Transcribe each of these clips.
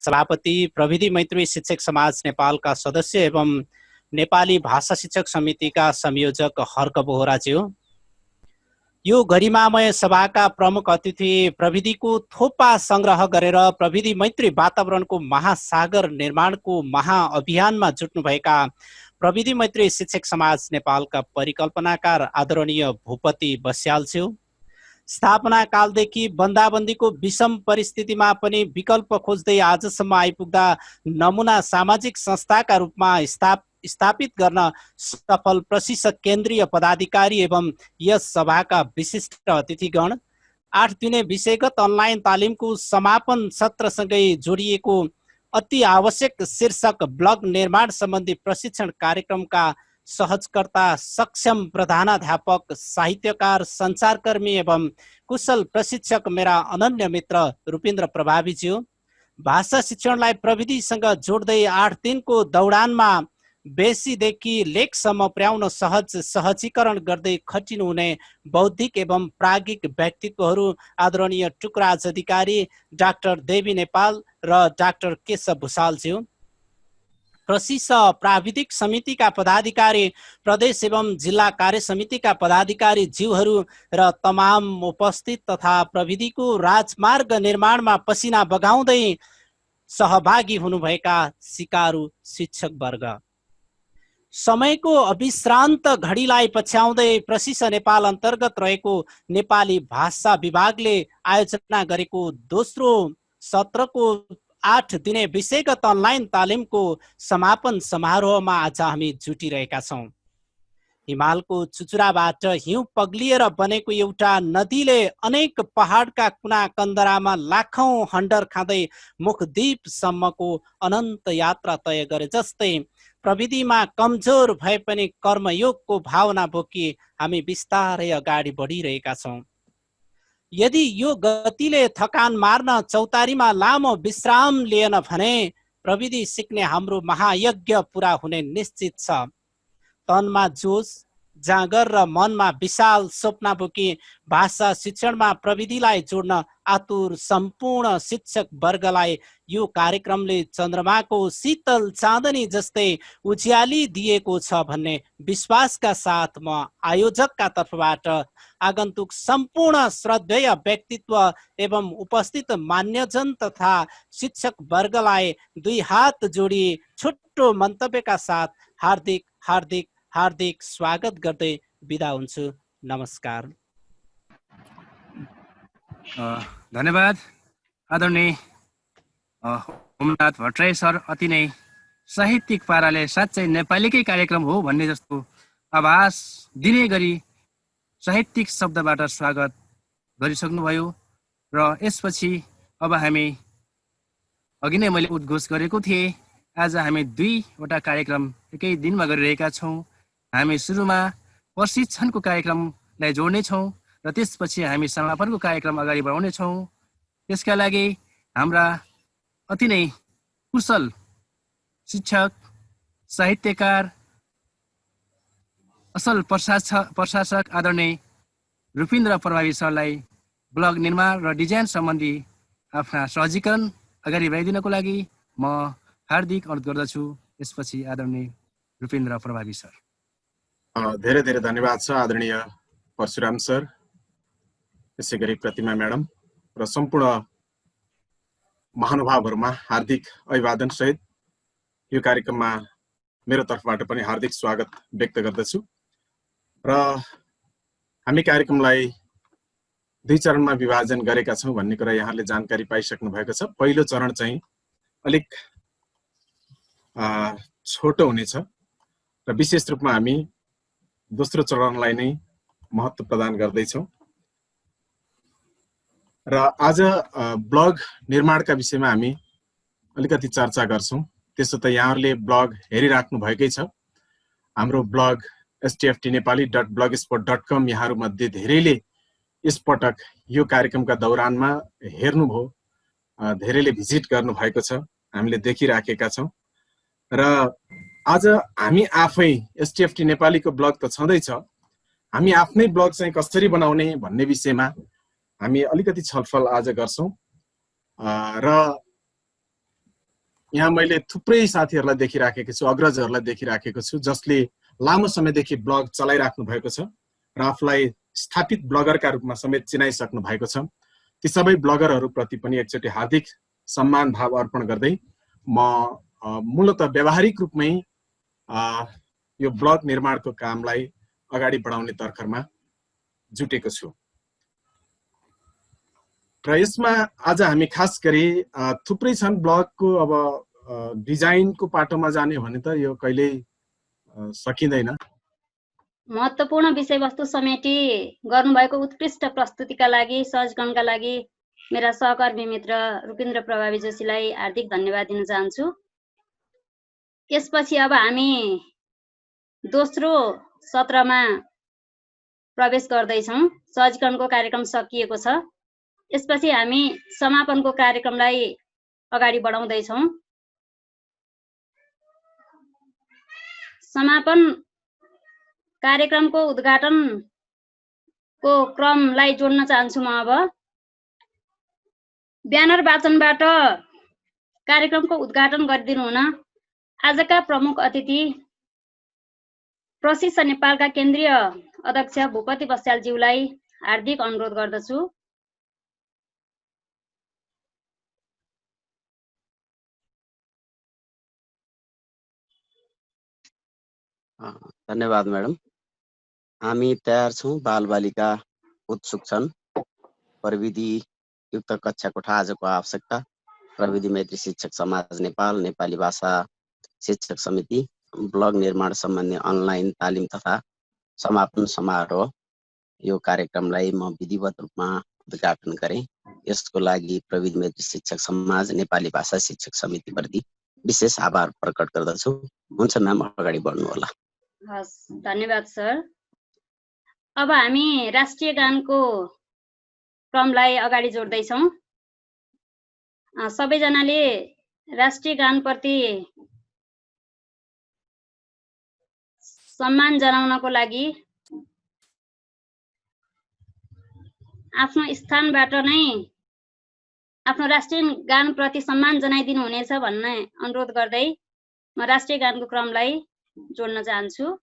सभापति, प्रविधि मैत्री शिक्षक समाज नेपालका सदस्य एवं नेपाली भाषा शिक्षक समितिका संयोजक हर्क बोहराज्यू, यो गरिमामय सभाका प्रमुख अतिथि, प्रविधिको थोपा संग्रह गरेर प्रविधि मैत्री वातावरणको महासागर निर्माणको महाअभियानमा जुट्नुभएका प्रविधि मैत्री शिक्षक समाज नेपालका परिकल्पनाकार आदरणीय भूपति बस्यालज्यू, स्थापना कालदेखि बन्दाबन्दीको विषम परिस्थितिमा पनि विकल्प खोज्दै आजसम्म आइपुग्दा नमुना सामाजिक संस्थाका रूपमा स्थापित गर्न सफल प्रशिक्षक केन्द्रीय पदाधिकारी एवं यस सभाका विशिष्ट अतिथिगण, 8 दिने विषयगत अनलाइन तालिमको समापन सत्रसँगै जोडिएको अति आवश्यक शीर्षक ब्लग निर्माण सम्बन्धी प्रशिक्षण कार्यक्रमका सहजकर्ता, सक्षम प्रधानाध्यापक, साहित्यकार, सञ्चारकर्मी एवं कुशल प्रशिक्षक मेरा अनन्य मित्र रुपिन्द्र प्रभावीज्यू, भाषा शिक्षणलाई प्रविधिसँग जोड्दै 8 दिनको दौडानमा बेसीदेखि लेखसम्म पुर्याउन सहजीकरण गर्दै खटिनुहुने बौद्धिक एवं प्राज्ञिक व्यक्तित्वहरू आदरणीय टुकराज अधिकारी, डाक्टर देवी नेपाल र डाक्टर केशव भुषालज्यू, प्रशिक्षक प्राविधिक समितिका पदाधिकारी, प्रदेश एवं जिल्ला कार्य समितिका पदाधिकारी ज्यूहरू र तमाम उपस्थित तथा प्रविधिको राजमार्ग निर्माणमा पसिना बगाउँदै सहभागी हुनुभएका सिकारु शिक्षक वर्ग, समयको अविश्रान्त घडीलाई पछ्याउँदै प्रशिक्षण नेपाल अन्तर्गत रहेको नेपाली भाषा विभागले आयोजना गरेको दोस्रो सत्रको 8 दिने विषयगत अनलाइन तालिमको समापन समारोहमा आज हामी जुटिरहेका छौँ। हिमालको चुचुराबाट हिउँ पग्लिएर बनेको एउटा नदीले अनेक पहाडका कुना कन्दरामा लाखौं हन्डर खाँदै मुखद्वीपसम्मको अनन्त यात्रा तय गरे जस्तै प्रविधिमा कमजोर भए पनि कर्मयोगको भावना बोकी हामी बिस्तारै अगाडि बढिरहेका छौँ। यदि यो गतिले थकान मार्न चौतारीमा लामो विश्राम लिएन भने प्रविधि सिक्ने हाम्रो महायज्ञ पुरा हुने निश्चित छ। तनमा जोश, जाँगर र मनमा विशाल सपना बोकी भाषा शिक्षणमा प्रविधिलाई जोड्न आतुर सम्पूर्ण शिक्षक वर्गलाई यो कार्यक्रमले चन्द्रमाको शीतल चाँदनी जस्तै उज्याली दिएको छ भन्ने विश्वासका साथ म आयोजकका तर्फबाट आगन्तुक सम्पूर्ण श्रद्धेय व्यक्तित्व एवं उपस्थित मान्यजन तथा शिक्षक वर्गलाई 2 हात जोडी छुट्टो मन्तव्यका साथ हार्दिक हार्दिक हार्दिक स्वागत गर्दै बिदा हुन्छु। नमस्कार। धन्यवाद आदरणीय होमनाथ भट्टराई सर। अति नै साहित्यिक पाराले साँच्चै नेपालीकै कार्यक्रम हो भन्ने जस्तो आभास दिने गरी साहित्यिक शब्दबाट स्वागत गरिसक्नुभयो र यसपछि अब हामी अघि नै मैले उद्घोष गरेको थिएँ, आज हामी 2वटा कार्यक्रम एकै दिनमा गरिरहेका छौँ। हामी सुरुमा प्रशिक्षणको कार्यक्रमलाई जोड्नेछौँ र त्यसपछि हामी समापनको कार्यक्रम अगाडि बढाउनेछौँ। त्यसका लागि हाम्रा अति नै कुशल शिक्षक, साहित्यकार, असल प्रशासक आदरणीय रुपिन्द्र प्रभावी सरलाई ब्लग निर्माण र डिजाइन सम्बन्धी आफ्ना सहजीकरण अगाडि बढाइदिनको लागि म हार्दिक अनुरोध गर्दछु। यसपछि आदरणीय रुपिन्द्र प्रभावी सर। धेरै धेरै धन्यवाद छ आदरणीय परशुराम सर, त्यसै गरी प्रतिमा म्याडम र सम्पूर्ण महानुभावहरूमा हार्दिक अभिवादन सहित यो कार्यक्रममा मेरो तर्फबाट पनि हार्दिक स्वागत व्यक्त गर्दछु। र हामी कार्यक्रमलाई 2 चरणमा विभाजन गरेका छौँ भन्ने कुरा यहाँले जानकारी पाइसक्नु भएको छ। पहिलो चरण चाहिँ अलिक छोटो हुनेछ र विशेष रूपमा हामी दोस्रो चरणलाई नै महत्त्व प्रदान गर्दैछौँ र आज ब्लग निर्माणका विषयमा हामी अलिकति चर्चा गर्छौँ। त्यसो त यहाँहरूले ब्लग हेरिराख्नु भएकै छ। हाम्रो ब्लग stftnepali.blogspot.com यहाँहरू मध्ये धेरैले यसपटक यो कार्यक्रमका दौरानमा हेर्नुभयो, धेरैले भिजिट गर्नु भएको छ, हामीले देखिराखेका छौँ। र आज हामी आफै STFT नेपालीको ब्लग त छँदैछ, हामी आफ्नै ब्लग चाहिँ कसरी बनाउने भन्ने विषयमा हामी अलिकति छलफल आज गर्छौँ। र यहाँ मैले थुप्रै साथीहरूलाई देखिराखेको छु, अग्रजहरूलाई देखिराखेको छु जसले लामो समयदेखि ब्लग चलाइराख्नु भएको छ र आफूलाई स्थापित ब्लगरका रूपमा समेत चिनाइसक्नु भएको छ। ती सबै ब्लगरहरूप्रति पनि एकचोटि हार्दिक सम्मान भाव अर्पण गर्दै म मूलतः व्यावहारिक रूपमै यो ब्लग निर्माणको कामलाई अगाडि बढाउने तर्खरमा जुटेको छु। र यसमा आज हामी खास गरी थुप्रै छन् ब्लगको, अब डिजाइनको पाटोमा जाने भने त यो कहिल्यै सकिँदैन। महत्त्वपूर्ण विषयवस्तु समेटी गर्नुभएको उत्कृष्ट प्रस्तुतिका लागि, सहजगणका लागि मेरा सहकर्मी मित्र रुपिन्द्र प्रभावी जोशीलाई हार्दिक धन्यवाद दिन चाहन्छु। यसपछि अब हामी दोस्रो सत्रमा प्रवेश गर्दैछौँ। सहजगणको कार्यक्रम सकिएको छ। यसपछि हामी समापनको कार्यक्रमलाई अगाडि बढाउँदैछौँ। समापन कार्यक्रमको उद्घाटनको क्रमलाई जोड्न चाहन्छु म। अब ब्यानर वाचनबाट कार्यक्रमको उद्घाटन गरिदिनु हुन आजका प्रमुख अतिथि प्रशिक्षण नेपालका केन्द्रीय अध्यक्ष भूपति बस्यालज्यूलाई हार्दिक अनुरोध गर्दछु। धन्यवाद म्याडम। हामी तयार छौँ। बालबालिका उत्सुक छन्। प्रविधि युक्त कक्षा कोठा आजको आवश्यकता। प्रविधि मैत्री शिक्षक समाज नेपाल, नेपाली भाषा शिक्षक समिति, ब्लग निर्माण सम्बन्धी अनलाइन तालिम तथा समापन समारोह। यो कार्यक्रमलाई म विधिवत रूपमा उद्घाटन गरेँ। यसको लागि प्रविधि मैत्री शिक्षक समाज, नेपाली भाषा शिक्षक समितिप्रति विशेष आभार प्रकट गर्दछु। हुन्छ म्याम, अगाडि बढ्नु होला। हस्, धन्यवाद सर। अब हामी राष्ट्रिय गानको क्रमलाई अगाडि जोड्दैछौँ। सबैजनाले राष्ट्रिय गानप्रति सम्मान जनाउनको लागि आफ्नो स्थानबाट नै आफ्नो राष्ट्रिय गानप्रति सम्मान जनाइदिनु हुनेछ भन्ने अनुरोध गर्दै म राष्ट्रिय गानको क्रमलाई जोड्न चाहन्छु।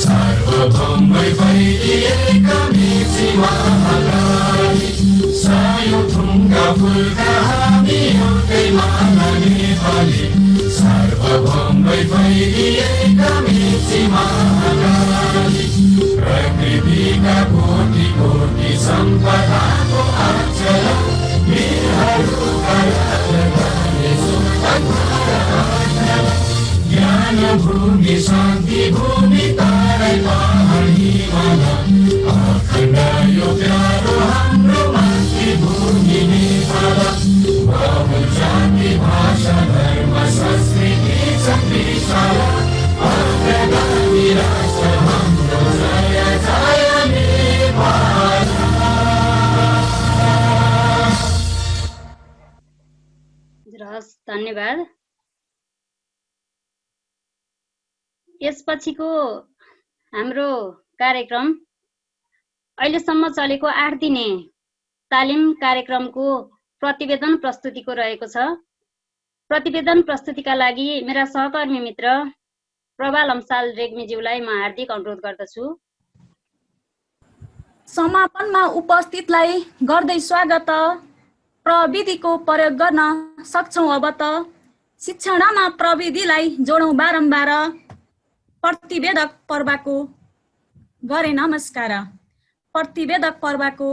सार्वभौमै भइदिएका मिची महाकाली, सायो थुङ्गा फुलका हामी एउटै माला नेपाली, सार्वभौमै भइदिएका मिची महाकाली, प्रकृतिका कोटि कोटि सम्पदाको अक्षर वीरहरूका ज्ञान भूमि शान्ति भूमि तारै पहाडी माला, अखण्ड यो प्यारो हाम्रो मातृभूमि नेपाल, बहुजाति भाषा धर्म संस्कृति विशाल, अग्रगामी राष्ट्र हाम्रो जय जय नेपाल। धन्यवाद। यसपछिको हाम्रो कार्यक्रम अहिलेसम्म चलेको 8 दिने तालिम कार्यक्रमको प्रतिवेदन प्रस्तुतिको रहेको छ। प्रतिवेदन प्रस्तुतिका लागि मेरा सहकर्मी मित्र प्रभा लम्साल रेग्मीज्यूलाई म हार्दिक अनुरोध गर्दछु। समापनमा उपस्थितलाई गर्दै स्वागत। प्रविधिको प्रयोग गर्न सक्छौँ अब त, शिक्षणमा प्रविधिलाई जोडौँ बारम्बार, प्रतिवेदक पर्वको गरे नमस्कार, प्रतिवेदक पर्वको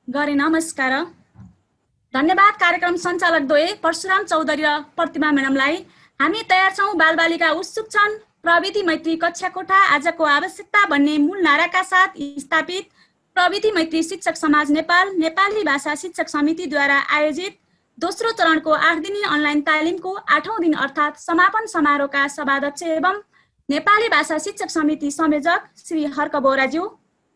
गरे नमस्कार। धन्यवाद कार्यक्रम सञ्चालक द्वय परशुराम चौधरी र प्रतिमा म्याडमलाई। हामी तयार छौँ। बालबालिका उत्सुक छन्। प्रविधि मैत्री कक्षा कोठा आजको आवश्यकता भन्ने मूल नाराका साथ स्थापित प्रविधि मैत्री शिक्षक समाज नेपाल, नेपाली भाषा शिक्षक समितिद्वारा आयोजित दोस्रो चरणको 8 दिने अनलाइन तालिमको 8औं दिन अर्थात् समापन समारोहका सभाध्यक्ष एवं नेपाली भाषा शिक्षक समिति संयोजक श्री हर्क बोहराज्यू,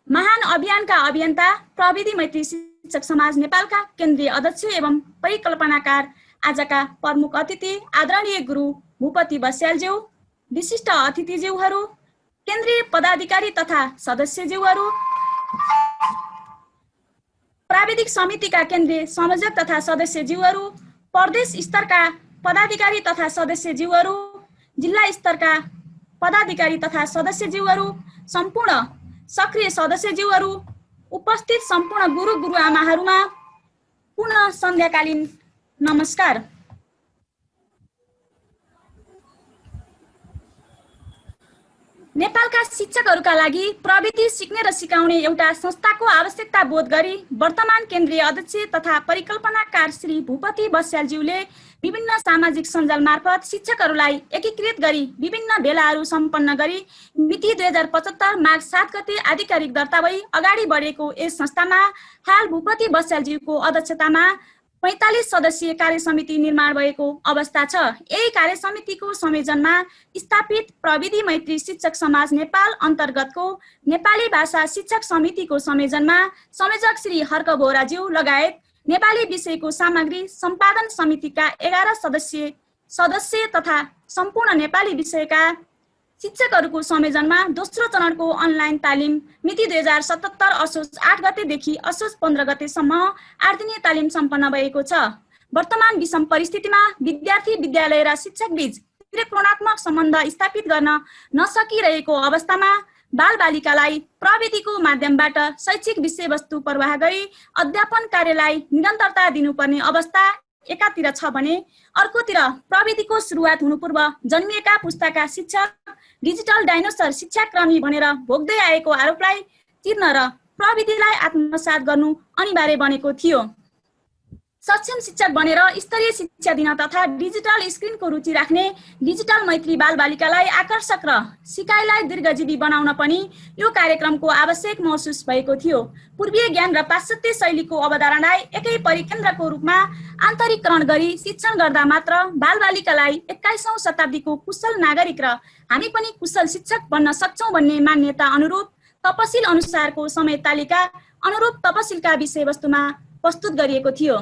महान अभियानका अभियन्ता प्रविधि मैत्री शिक्षक समाज नेपालका केन्द्रीय अध्यक्ष एवं परिकल्पनाकार, आजका प्रमुख अतिथि आदरणीय गुरु भूपति बस्यालज्यू, विशिष्ट अतिथिज्यूहरू, केन्द्रीय पदाधिकारी तथा सदस्यज्यूहरू, प्राविधिक समितिका केन्द्रीय संयोजक तथा सदस्यज्यूहरू, प्रदेश स्तरका पदाधिकारी तथा सदस्यज्यूहरू, जिल्ला स्तरका पदाधिकारी तथा सदस्यज्यूहरू, सम्पूर्ण सक्रिय सदस्यज्यूहरू, उपस्थित सम्पूर्ण गुरु गुरुआमाहरूमा पुनः सन्ध्याकालीन नमस्कार। नेपालका शिक्षकहरूका लागि प्रविधि सिक्ने र सिकाउने एउटा संस्थाको आवश्यकता बोध गरी वर्तमान केन्द्रीय अध्यक्ष तथा परिकल्पनाकार श्री भूपति बस्यालज्यूले विभिन्न सामाजिक सञ्जाल मार्फत शिक्षकहरूलाई एकीकृत गरी विभिन्न भेलाहरू सम्पन्न गरी मिति 2075 माघ 7 गते आधिकारिक दर्ता भई अगाडि बढेको यस संस्थामा हाल भूपति बस्यालज्यूको अध्यक्षतामा 45 सदस्यीय कार्य समिति निर्माण भएको अवस्था छ। यही कार्य समितिको संयोजनमा स्थापित प्रविधि मैत्री शिक्षक समाज नेपाल अन्तर्गतको नेपाली भाषा शिक्षक समितिको संयोजनमा संयोजक श्री हर्क बोहराज्यू लगायत नेपाली विषयको सामग्री सम्पादन समितिका 11 सदस्य तथा सम्पूर्ण नेपाली विषयका शिक्षकहरूको संयोजनमा दोस्रो चरणको अनलाइन तालिम मिति 2077 असोज 8 गतेदेखि असोज 15 गतेसम्म 8 दिने तालिम सम्पन्न भएको छ। वर्तमान विषम परिस्थितिमा विद्यार्थी विद्यालय र शिक्षक बीच त्रिकोणात्मक सम्बन्ध स्थापित गर्न नसकिरहेको अवस्थामा बालबालिकालाई प्रविधिको माध्यमबाट शैक्षिक विषयवस्तु प्रवाह गरी अध्यापन कार्यलाई निरन्तरता दिनुपर्ने अवस्था एकातिर छ भने अर्कोतिर प्रविधिको सुरुवात हुनुपूर्व जन्मिएका पुस्ताका शिक्षक डिजिटल डाइनोसर शिक्षाक्रमी भनेर भोग्दै आएको आरोपलाई चिर्न र प्रविधिलाई आत्मसात गर्नु अनिवार्य बनेको थियो। सक्षम शिक्षक बनेर स्तरीय शिक्षा दिन तथा डिजिटल स्क्रिनको रुचि राख्ने डिजिटल मैत्री बालबालिकालाई आकर्षक र सिकाइलाई दीर्घजीवी बनाउन पनि यो कार्यक्रमको आवश्यक महसुस भएको थियो। पूर्वीय ज्ञान र पाश्चात्य शैलीको अवधारणालाई एकै परिकेन्द्रको रूपमा आन्तरिकरण गरी शिक्षण गर्दा मात्र बालबालिकालाई 21औं शताब्दीको कुशल नागरिक र हामी पनि कुशल शिक्षक बन्न सक्छौं भन्ने मान्यता अनुरूप तपसिल अनुसारको समय तालिका अनुरूप तपसिलका विषयवस्तुमा प्रस्तुत गरिएको थियो।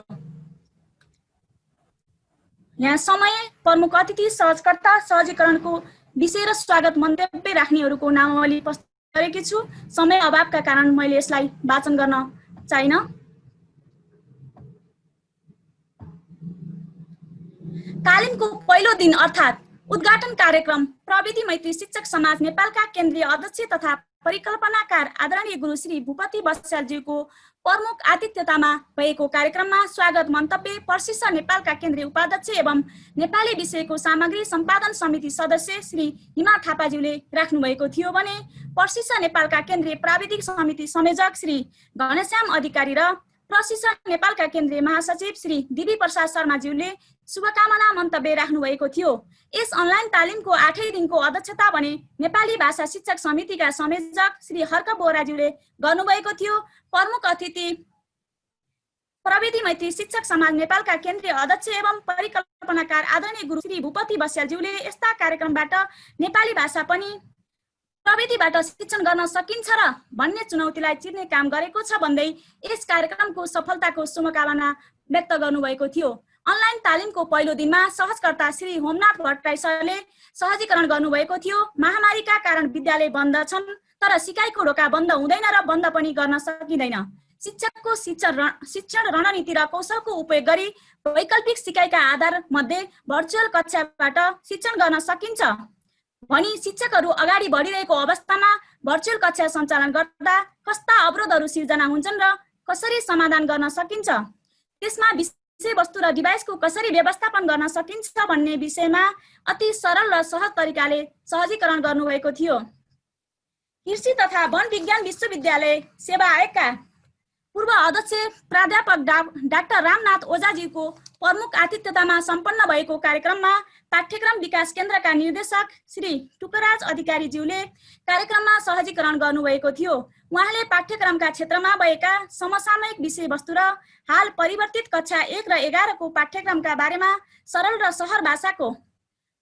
यहाँ समय प्रमुख अतिथि सहजकर्ता सहजीकरणको विषय र स्वागत मन्तव्य राख्नेहरूको नामावली प्रस्तुत गरेकी छु। समय अभावका कारण मैले यसलाई वाचन गर्न चाहिन। तालिमको पहिलो दिन अर्थात् उद्घाटन कार्यक्रम प्रविधि मैत्री शिक्षक समाज नेपालका केन्द्रीय अध्यक्ष तथा परिकल्पनाकार आदरणीय गुरु श्री भूपति बस्यालज्यूको प्रमुख आतिथ्यतामा भएको कार्यक्रममा स्वागत मन्तव्य पर्सिस नेपालका केन्द्रीय उपाध्यक्ष एवं नेपाली विषयको सामग्री सम्पादन समिति सदस्य श्री हिमा थापाज्यूले राख्नुभएको थियो भने पर्सिस नेपालका केन्द्रीय प्राविधिक समिति संयोजक श्री घनश्याम अधिकारी र पर्सिस नेपालका केन्द्रीय महासचिव श्री दिवी प्रसाद शर्माज्यूले शुभकामना मन्तव्य राख्नुभएको थियो। यस अनलाइन तालिमको 8औं दिनको अध्यक्षता भने नेपाली भाषा शिक्षक समितिका संयोजक श्री हर्क बोहराज्यूले गर्नुभएको थियो। प्रमुख अतिथि प्रविधि मैत्री शिक्षक समाज नेपालका केन्द्रीय अध्यक्ष एवं परिकल्पनाकार आदरणीय गुरु श्री भूपति बस्यालज्यूले यस्ता कार्यक्रमबाट नेपाली भाषा पनि प्रविधिबाट शिक्षण गर्न सकिन्छ र भन्ने चुनौतीलाई चिर्ने काम गरेको छ भन्दै यस कार्यक्रमको सफलताको शुभकामना व्यक्त गर्नुभएको थियो। अनलाइन तालिमको पहिलो दिनमा सहजकर्ता श्री होमनाथ भट्टराई सरले सहजीकरण गर्नुभएको थियो। महामारीका कारण विद्यालय बन्द छन् तर सिकाइको ढोका बन्द हुँदैन र बन्द पनि गर्न सकिँदैन। शिक्षकको शिक्षण रणनीति र कौशलको उपयोग गरी वैकल्पिक सिकाइका आधार मध्ये भर्चुअल कक्षाबाट शिक्षण गर्न सकिन्छ भनी शिक्षकहरू अगाडि बढिरहेको अवस्थामा भर्चुअल कक्षा सञ्चालन गर्दा कस्ता अवरोधहरू सिर्जना हुन्छन् र कसरी समाधान गर्न सकिन्छ, त्यसमा विषयवस्तु र डिभाइसको कसरी व्यवस्थापन गर्न सकिन्छ भन्ने विषयमा अति सरल र सहज तरिकाले सहजीकरण गर्नुभएको थियो। कृषि तथा वन विज्ञान विश्वविद्यालय सेवा आयोगका पूर्व अध्यक्ष प्राध्यापक डाक्टर रामनाथ ओझाजीको प्रमुख आतिथ्यतामा सम्पन्न भएको कार्यक्रममा पाठ्यक्रम विकास केन्द्रका निर्देशक श्री टुकराज अधिकारीज्यूले कार्यक्रममा सहजीकरण गर्नुभएको थियो। उहाँले पाठ्यक्रमका क्षेत्रमा भएका समसामयिक विषयवस्तु र हाल परिवर्तित कक्षा 1 र 11 को पाठ्यक्रमका बारेमा सरल र सहर भाषाको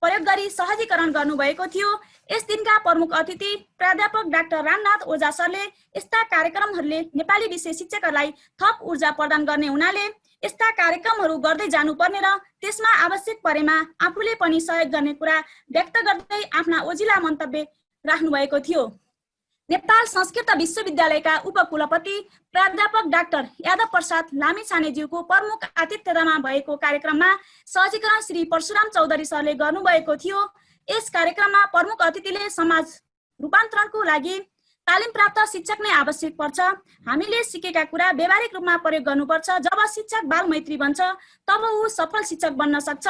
प्रयोग गरी सहजीकरण गर्नुभएको थियो। यस दिनका प्रमुख अतिथि प्राध्यापक डाक्टर रामनाथ ओझा सरले यस्ता कार्यक्रमहरूले नेपाली विषय शिक्षकहरूलाई थप ऊर्जा प्रदान गर्ने हुनाले यस्ता कार्यक्रमहरू गर्दै जानुपर्ने र त्यसमा आवश्यक परेमा आफूले पनि सहयोग गर्ने कुरा व्यक्त गर्दै आफ्ना ओजिला मन्तव्य राख्नुभएको थियो। नेपाल संस्कृत विश्वविद्यालयका उपकुलपति प्राध्यापक डाक्टर यादव प्रसाद लामिछानेज्यूको प्रमुख आतिथ्यतामा भएको कार्यक्रममा सहजीकरण श्री परशुराम चौधरी सरले गर्नुभएको थियो। यस कार्यक्रममा प्रमुख अतिथिले समाज रूपान्तरणको लागि तालिम प्राप्त शिक्षक नै आवश्यक पर्छ। हामीले सिकेका कुरा व्यावहारिक रूपमा प्रयोग गर्नुपर्छ। जब शिक्षक बाल मैत्री बन्छ तब ऊ सफल शिक्षक बन्न सक्छ।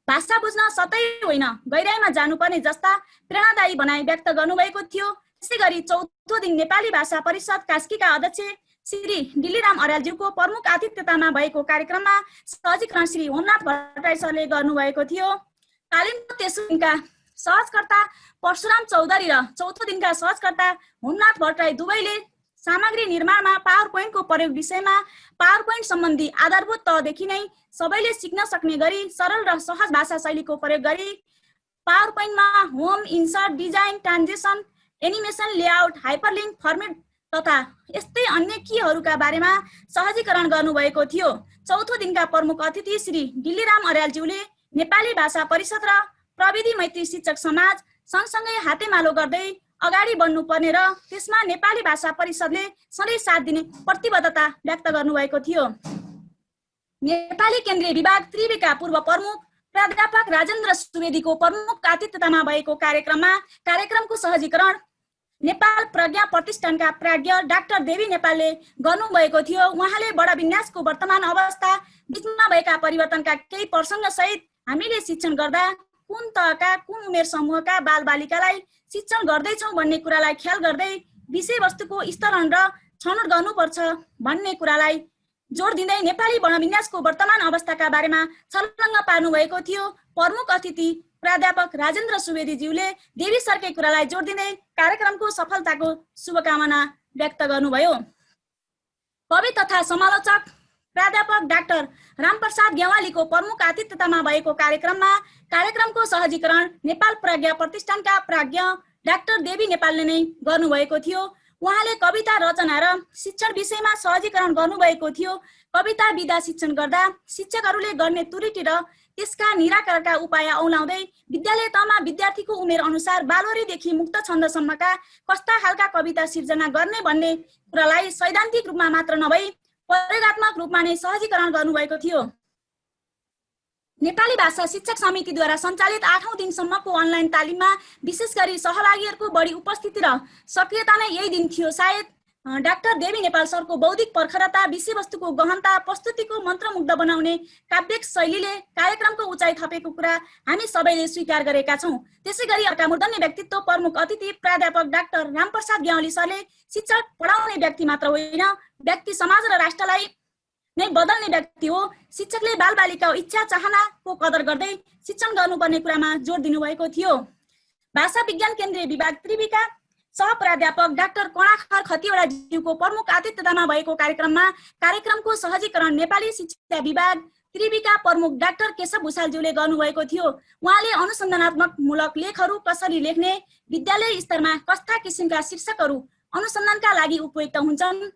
भाषा बुझ्न सतै होइन गहिराइमा जानुपर्ने जस्ता प्रेरणादायी भनाइ व्यक्त गर्नुभएको थियो। त्यसैगरी चौथो दिन नेपाली भाषा परिषद कास्कीका अध्यक्ष श्री डिल्लीराम अर्यालज्यूको प्रमुख आतिथ्यतामा भएको कार्यक्रममा सहजीकरण श्री होमनाथ भट्टराई सरले गर्नुभएको थियो। तालिमको तेस्रो दिनका सहजकर्ता परशुराम चौधरी र चौथो दिनका सहजकर्ता होमनाथ भट्टराई दुवैले सामग्री निर्माणमा पावर पोइन्टको प्रयोग विषयमा पावर पोइन्ट सम्बन्धी आधारभूत तहदेखि नै सबैले सिक्न सक्ने गरी सरल र सहज भाषा शैलीको प्रयोग गरी पावर पोइन्टमा home, insert, design, transition, animation, layout, hyperlink, format तथा यस्तै अन्य कीहरूका बारेमा सहजीकरण गर्नुभएको थियो। चौथो दिनका प्रमुख अतिथि श्री डिल्लीराम अर्यालज्यूले नेपाली भाषा परिषद र प्रविधि मैत्री शिक्षक समाज सँगसँगै हातेमालो गर्दै अगाडि बढ्नुपर्ने र त्यसमा नेपाली भाषा परिषदले सधैँ साथ दिने प्रतिबद्धता व्यक्त गर्नुभएको थियो। नेपाली केन्द्रीय विभाग त्रिविका पूर्व प्रमुख प्राध्यापक राजेन्द्र सुवेदीको प्रमुख आतिथ्यतामा भएको कार्यक्रमको सहजीकरण नेपाल प्रज्ञा प्रतिष्ठानका प्राज्ञ डाक्टर देवी नेपालले गर्नुभएको थियो। उहाँले बडा विन्यासको वर्तमान अवस्था, बीचमा भएका परिवर्तनका केही प्रसङ्ग सहित हामीले शिक्षण गर्दा कुन तहका कुन उमेर समूहका बालबालिकालाई शिक्षण गर्दैछौँ भन्ने कुरालाई ख्याल गर्दै विषयवस्तुको स्तरण र छनौट गर्नुपर्छ भन्ने कुरालाई जोड दिँदै नेपाली वर्णविन्यासको वर्तमान अवस्थाका बारेमा छलङ्ग पार्नु भएको थियो। प्रमुख अतिथि प्राध्यापक राजेन्द्र सुवेदीज्यूले देवी सरकै कुरालाई जोड दिँदै कार्यक्रमको सफलताको शुभकामना व्यक्त गर्नुभयो। कवि तथा समालोचक प्राध्यापक डाक्टर रामप्रसाद गेवालीको प्रमुख आतिथ्यतामा भएको कार्यक्रमको सहजीकरण नेपाल प्रज्ञा प्रतिष्ठानका प्राज्ञ डाक्टर देवी नेपालले नै गर्नुभएको थियो। उहाँले कविता रचना र शिक्षण विषयमा सहजीकरण गर्नुभएको थियो। कविता विधा शिक्षण गर्दा शिक्षकहरूले गर्ने त्रुटि र त्यसका निराकरणका उपाय औलाउँदै विद्यालय तहमा विद्यार्थीको उमेर अनुसार बालवरीदेखि मुक्त छन्दसम्मका कस्ता खालका कविता सिर्जना गर्ने भन्ने कुरालाई सैद्धान्तिक रूपमा मात्र नभई प्रयोगात्मक रूपमा नै सहजीकरण गर्नुभएको थियो। नेपाली भाषा शिक्षक समितिद्वारा सञ्चालित 8औं दिनसम्मको अनलाइन तालिममा विशेष गरी सहभागीहरूको बढी उपस्थिति र सक्रियता नै यही दिन थियो। सायद डाक्टर देवी नेपाल सरको बौद्धिक प्रखरता, विषयवस्तुको गहनता, प्रस्तुतिको मन्त्रमुग्ध बनाउने काव्यिक शैलीले कार्यक्रमको उचाइ थपेको कुरा हामी सबैले स्वीकार गरेका छौँ। त्यसैगरी अकामूर्धन्य व्यक्तित्व प्रमुख अतिथि प्राध्यापक डाक्टर रामप्रसाद गेवाली सरले शिक्षक पढाउने व्यक्ति मात्र होइन, व्यक्ति समाज र राष्ट्रलाई नै बदल्ने व्यक्ति हो। शिक्षकले बालबालिकाको इच्छा चाहनाको कदर गर्दै शिक्षण गर्नुपर्ने कुरामा जोड दिनुभएको थियो। भाषा विज्ञान केन्द्रीय विभाग त्रिविका सह प्राध्यापक डाक्टर कणाखर खतिवडाज्यूको प्रमुख आतिथ्यतामा भएको कार्यक्रमको सहजीकरण नेपाली शिक्षा विभाग त्रिविका प्रमुख डाक्टर केशव भुषालज्यूले गर्नुभएको थियो। उहाँले अनुसन्धानात्मक मूलक लेखहरू कसरी लेख्ने, विद्यालय स्तरमा कस्ता किसिमका शीर्षकहरू अनुसन्धानका लागि उपयुक्त हुन्छन्,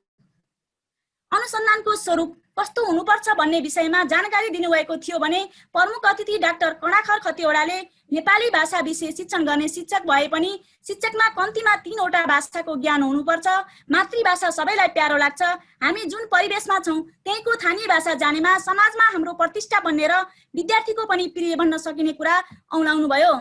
अनुसन्धानको स्वरूप कस्तो हुनुपर्छ भन्ने विषयमा जानकारी दिनुभएको थियो भने प्रमुख अतिथि डाक्टर कणाखर खतिवडाले नेपाली भाषा विषय शिक्षण गर्ने शिक्षक भए पनि शिक्षकमा कम्तीमा 3वटा भाषाको ज्ञान हुनुपर्छ। मातृभाषा सबैलाई प्यारो लाग्छ। हामी जुन परिवेशमा छौँ त्यहीँको स्थानीय भाषा जानेमा समाजमा हाम्रो प्रतिष्ठा बन्ने र विद्यार्थीको पनि प्रिय बन्न सकिने कुरा औलाउनुभयो।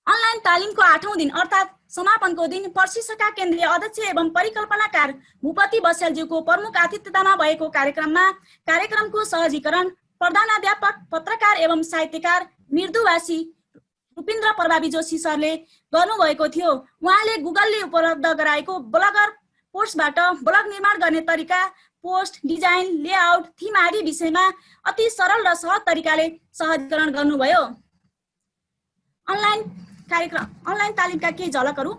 अनलाइन तालिमको 8औं दिन अर्थात् समापनको दिन पर्सिसका केन्द्रीय अध्यक्ष एवं परिकल्पनाकार भूपति बस्यालज्यूको प्रमुख आतिथ्यतामा भएको कार्यक्रमको सहजीकरण प्रधानाध्यापक पत्रकार एवं साहित्यकार मृदुभाषी रूपिन्द्र प्रभावी जोशी सरले गर्नुभएको थियो। उहाँले गुगलले उपलब्ध गराएको ब्लगर पोस्टबाट ब्लग निर्माण गर्ने तरिका, पोस्ट, डिजाइन, लेआउट, थीम आदि विषयमा अति सरल र सहज तरिकाले सहजीकरण गर्नुभयो। अनलाइन तालिमका केही झलकहरू।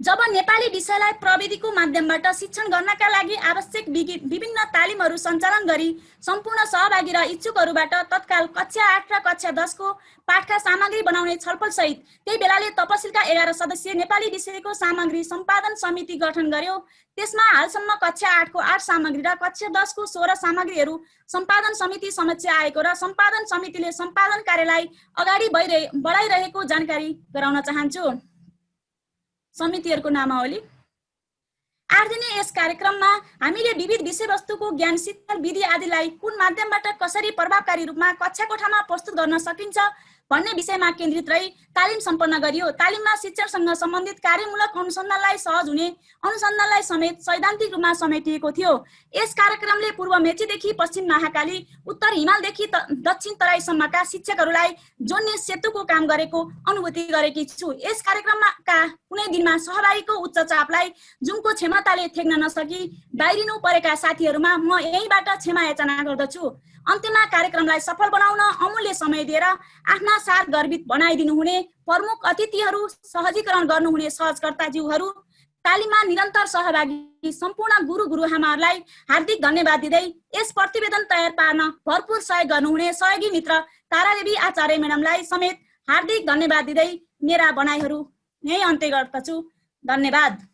जब नेपाली विषयलाई प्रविधिको माध्यमबाट शिक्षण गर्नका लागि आवश्यक विभिन्न तालिमहरू सञ्चालन गरी सम्पूर्ण सहभागी र इच्छुकहरूबाट तत्काल कक्षा 8 र कक्षा 10 को पाठका सामग्री बनाउने छलफल सहित त्यही बेलाले तपसिलका 11 सदस्यीय नेपाली विषयको सामग्री सम्पादन समिति गठन गर्यो। त्यसमा हालसम्म कक्षा 8 को 8 सामग्री र कक्षा 10 को 16 सामग्रीहरू सम्पादन समिति समक्ष आएको र सम्पादन समितिले सम्पादन कार्यलाई अगाडि बढाइरहेको जानकारी गराउन चाहन्छु। समितिहरूको नामावली। 8 दिने यस कार्यक्रममा हामीले विविध विषयवस्तुको ज्ञान, शिक्षा, विधि आदिलाई कुन माध्यमबाट कसरी प्रभावकारी रूपमा कक्षा कोठामा प्रस्तुत गर्न सकिन्छ भन्ने विषयमा केन्द्रित रही तालिम सम्पन्न गरियो। तालिममा शिक्षणसँग सम्बन्धित कार्यमूलक अनुसन्धानलाई सहज हुने अनुसन्धानलाई समेत सैद्धान्तिक रूपमा समेटिएको थियो। यस कार्यक्रमले पूर्व मेचीदेखि पश्चिम महाकाली, उत्तर हिमालदेखि दक्षिण तराईसम्मका शिक्षकहरूलाई जोड्ने सेतुको काम गरेको अनुभूति गरेकी छु। यस कार्यक्रमका कुनै दिनमा सहभागीको उच्च चापलाई जुमको क्षमताले थेक्न नसकी बाहिरिनु परेका साथीहरूमा म यहीँबाट क्षमा याचना गर्दछु। अन्त्यमा कार्यक्रमलाई सफल बनाउन अमूल्य समय दिएर आफ्ना साथ गर्वित बनाइदिनु हुने प्रमुख अतिथिहरू, सहजीकरण गर्नुहुने सहजकर्ताज्यूहरू, तालिममा निरन्तर सहभागी सम्पूर्ण गुरुआमाहरूलाई हार्दिक धन्यवाद दिँदै यस प्रतिवेदन तयार पार्न भरपूर सहयोग गर्नुहुने सहयोगी मित्र तारादेवी आचार्य म्याडमलाई समेत हार्दिक धन्यवाद दिँदै मेरा भनाइहरू यही अन्त्य गर्दछु। धन्यवाद।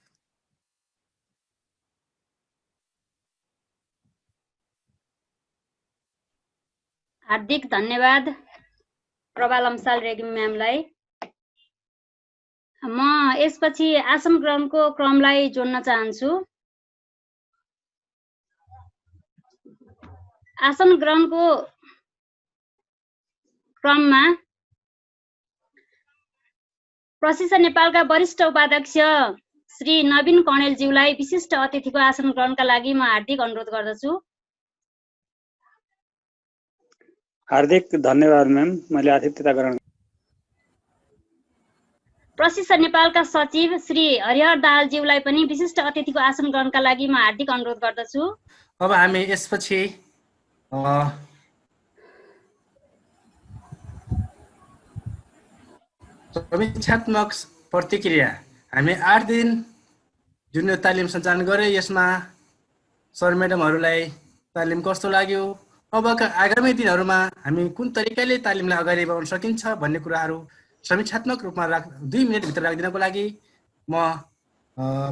हार्दिक धन्यवाद प्रभा लम्साल रेग्मी म्यामलाई। म यसपछि आसन ग्रहणको क्रमलाई जोड्न चाहन्छु। आसन ग्रहणको क्रममा प्रशिक्षण नेपालका वरिष्ठ उपाध्यक्ष श्री नवीन कणेलज्यूलाई विशिष्ट अतिथिको आसन ग्रहणका लागि म हार्दिक अनुरोध गर्दछु। हार्दिक धन्यवाद म्याम, मैले आतिथ्यता ग्रहण। प्रशिक्षण नेपालका सचिव श्री हरिहर दाहालज्यूलाई पनि विशिष्ट अतिथिको आसन ग्रहणका लागि म हार्दिक अनुरोध गर्दछु। अब हामी यसपछि समीक्षात्मक प्रतिक्रिया, हामी 8 दिन जुन यो तालिम सञ्चालन गरे यसमा सर म्याडमहरूलाई तालिम कस्तो लाग्यो, अबका आगामी दिनहरूमा हामी कुन तरिकाले तालिमलाई अगाडि बढाउन सकिन्छ भन्ने कुराहरू समीक्षात्मक रूपमा 2 मिनटभित्र राखिदिनको लागि म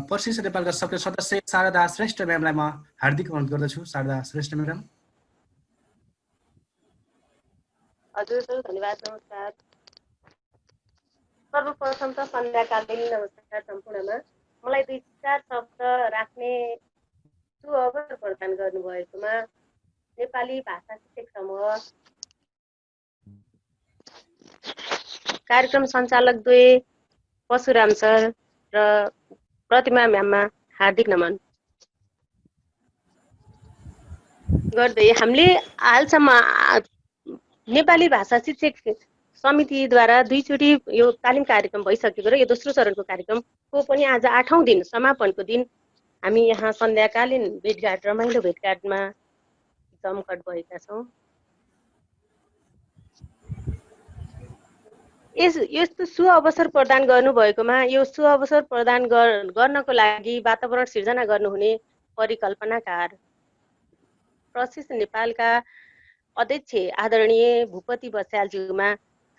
प्रशिक्षण नेपालका सक्रिय सदस्य शारदा श्रेष्ठ म्यामलाई म हार्दिक अनुरोध गर्दछु। शारदा श्रेष्ठ म्याडम। हजुर सर, धन्यवाद। नमस्कार। सर्वप्रथम त सन्ध्याकालीन नमस्कार सम्पूर्णमा। मलाई 2-4 शब्द राख्ने सुअवसर प्रदान गर्नुभएकोमा नेपाली भाषा शिक्षक समूह, कार्यक्रम सञ्चालक द्वय परशुराम सर र प्रतिमा म्याममा हार्दिक नमन गर्दै हामीले हालसम्म नेपाली भाषा शिक्षक समितिद्वारा 2 चोटि यो तालिम कार्यक्रम भइसकेको र यो दोस्रो चरणको कार्यक्रमको पनि आज 8औं दिन समापनको दिन हामी यहाँ सन्ध्याकालीन भेटघाट, रमाइलो भेटघाटमा जमघट भएका छौँ। यस्तो सुअवसर प्रदान गर्नुभएकोमा यो सुअवसर प्रदान गर्नको लागि वातावरण सिर्जना गर्नुहुने परिकल्पनाकार प्रशिक्षण नेपालका अध्यक्ष आदरणीय भूपति बस्यालज्यूमा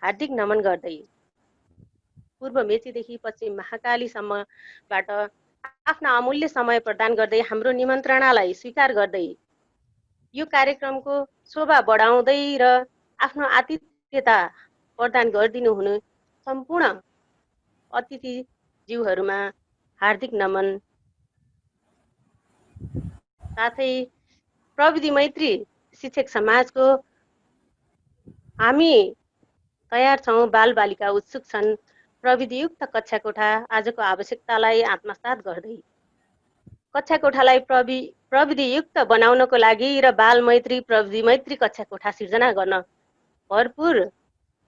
हार्दिक नमन गर्दै पूर्व मेचीदेखि पश्चिम महाकालीसम्मबाट आफ्ना अमूल्य समय प्रदान गर्दै हाम्रो निमन्त्रणालाई स्वीकार गर्दै यो कार्यक्रमको शोभा बढाउँदै र आफ्नो आतिथ्यता प्रदान गरिदिनु हुने सम्पूर्ण अतिथिज्यूहरूमा हार्दिक नमन। साथै प्रविधि मैत्री शिक्षक समाजको हामी तयार छौँ, बालबालिका उत्सुक छन्, प्रविधियुक्त कक्षा कोठा आजको आवश्यकतालाई आत्मसात गर्दै कक्षा कोठालाई प्रविधियुक्त बनाउनको लागि र बाल मैत्री प्रविधि मैत्री कक्षा कोठा सिर्जना गर्न भरपूर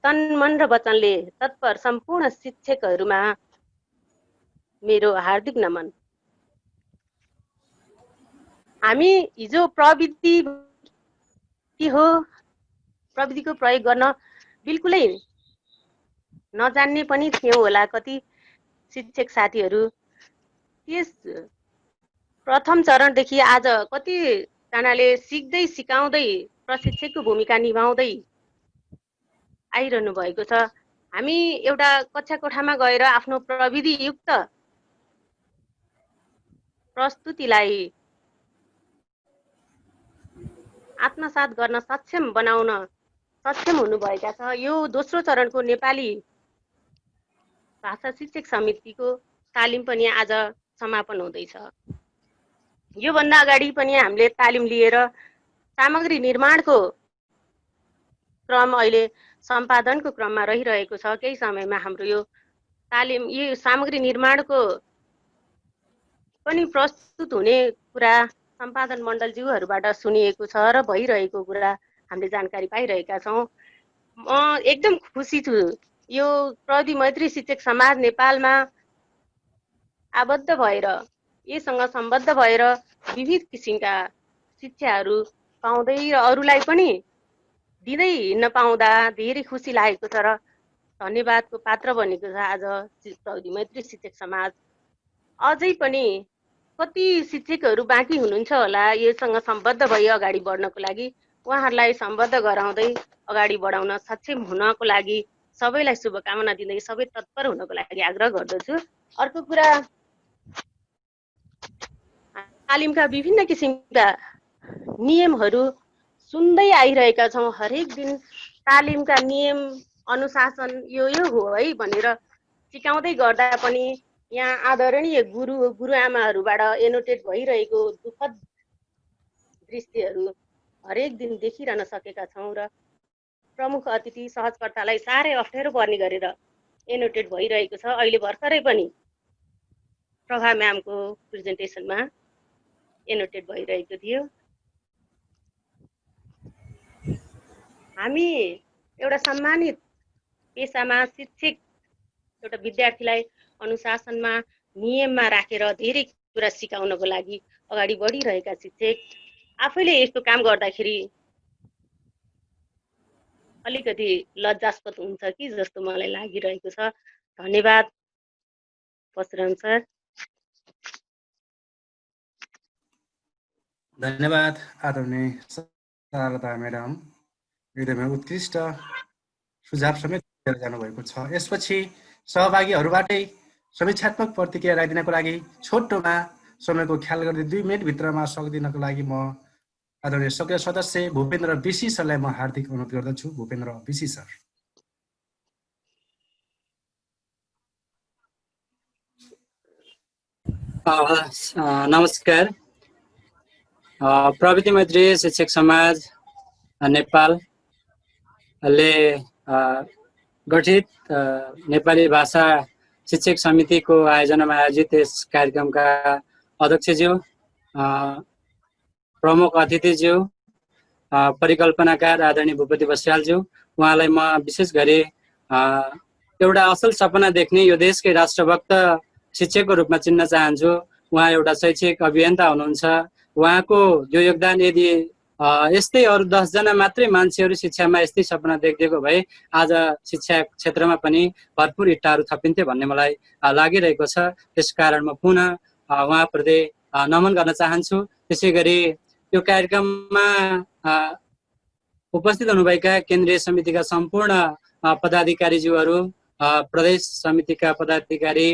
तन मन र वचनले तत्पर सम्पूर्ण शिक्षकहरूमा मेरो हार्दिक नमन। हामी हिजो प्रविधि के हो, प्रविधिको प्रयोग गर्न बिल्कुलै नजान्ने पनि थियौँ होला कति शिक्षक साथीहरू, त्यस प्रथम चरणदेखि आज कतिजनाले सिक्दै सिकाउँदै प्रशिक्षकको भूमिका निभाउँदै आइरहनु भएको छ। हामी एउटा कक्षा कोठामा गएर आफ्नो प्रविधियुक्त प्रस्तुतिलाई आत्मसात गर्न सक्षम बनाउन सक्षम हुनुभएका छ। यो दोस्रो चरणको नेपाली भाषा शिक्षक समितिको तालिम पनि आज समापन हुँदैछ। योभन्दा अगाडि पनि हामीले तालिम लिएर सामग्री निर्माणको क्रम अहिले सम्पादनको क्रममा रहिरहेको छ। केही समयमा हाम्रो यो तालिम यो सामग्री निर्माणको पनि प्रस्तुत हुने कुरा सम्पादन मण्डलज्यूहरूबाट सुनिएको छ र भइरहेको कुरा हामीले जानकारी पाइरहेका छौँ। म एकदम खुसी छु यो प्रविधि मैत्री शिक्षक समाज नेपालमा आबद्ध भएर यससँग सम्बद्ध भएर विविध किसिमका शिक्षाहरू पाउँदै र अरूलाई पनि दिँदै हिँड्न पाउँदा धेरै खुसी लागेको छ र धन्यवादको पात्र बनेको छ आज प्रविधि मैत्री शिक्षक समाज। अझै पनि कति शिक्षकहरू बाँकी हुनुहुन्छ होला योसँग सम्बद्ध भई अगाडि बढ्नको लागि। उहाँहरूलाई सम्बद्ध गराउँदै अगाडि बढाउन सक्षम हुनको लागि सबैलाई शुभकामना दिँदै सबै तत्पर हुनको लागि आग्रह गर्दछु। अर्को कुरा, तालिमका विभिन्न किसिमका नियमहरू सुन्दै आइरहेका छौँ। हरेक दिन तालिमका नियम अनुशासन यो हो है भनेर सिकाउँदै गर्दा पनि यहाँ आदरणीय गुरुआमाहरूबाट एनोटेट भइरहेको दुःखद दृश्यहरू हरेक दिन देखिरहन सकेका छौँ र प्रमुख अतिथि सहजकर्तालाई साह्रै अप्ठ्यारो पर्ने गरेर एनोटेट भइरहेको छ। अहिले भर्खरै पनि प्रभा म्यामको प्रेजेन्टेसनमा एनोटेट भइरहेको थियो। हामी एउटा सम्मानित पेसामा शिक्षक एउटा विद्यार्थीलाई अनुशासनमा नियममा राखेर धेरै कुरा सिकाउनको लागि अगाडि बढिरहेका शिक्षक आफैले यस्तो काम गर्दाखेरि अलिकति लज्जास्पद हुन्छ कि जस्तो मलाई लागिरहेको छ। धन्यवाद परशुराम सर। धन्यवाद आदरणीय शारदा म्याडम, एकदमै उत्कृष्ट सुझाव समेत दिएर जानुभएको छ। यसपछि सहभागीहरूबाटै समीक्षात्मक प्रतिक्रिया राखिदिनको लागि छोटोमा समयको ख्याल गर्दै 2 मिनटभित्रमा सक्दिनको लागि म आदरणीय सक्रिय सदस्य भूपेन्द्र विशी सरलाई म हार्दिक अनुरोध गर्दछु। भूपेन्द्र विशी सर। नमस्कार। प्रविधि मैत्री शिक्षक समाज नेपालले गठित नेपाली भाषा शिक्षक समितिको आयोजनामा आयोजित यस कार्यक्रमका अध्यक्षज्यू, प्रमुख अतिथिज्यू, परिकल्पनाकार आदरणीय भूपति बस्यालज्यू, उहाँलाई म विशेष गरी एउटा असल सपना देख्ने यो देशकै राष्ट्रभक्त शिक्षकको रूपमा चिन्न चाहन्छु। उहाँ एउटा शैक्षिक अभियन्ता हुनुहुन्छ। उहाँको यो योगदान यदि यस्तै अरू 10 जना मात्रै मान्छेहरू शिक्षामा यस्तै सपना देखिदिएको भए आज शिक्षा क्षेत्रमा पनि भरपुर इट्टाहरू थपिन्थ्यो भन्ने मलाई लागिरहेको छ। त्यसकारण म पुनः उहाँप्रति नमन गर्न चाहन्छु। त्यसै गरी यो कार्यक्रममा उपस्थित हुनुभएका केन्द्रीय समितिका सम्पूर्ण पदाधिकारीज्यूहरू, प्रदेश समितिका पदाधिकारी,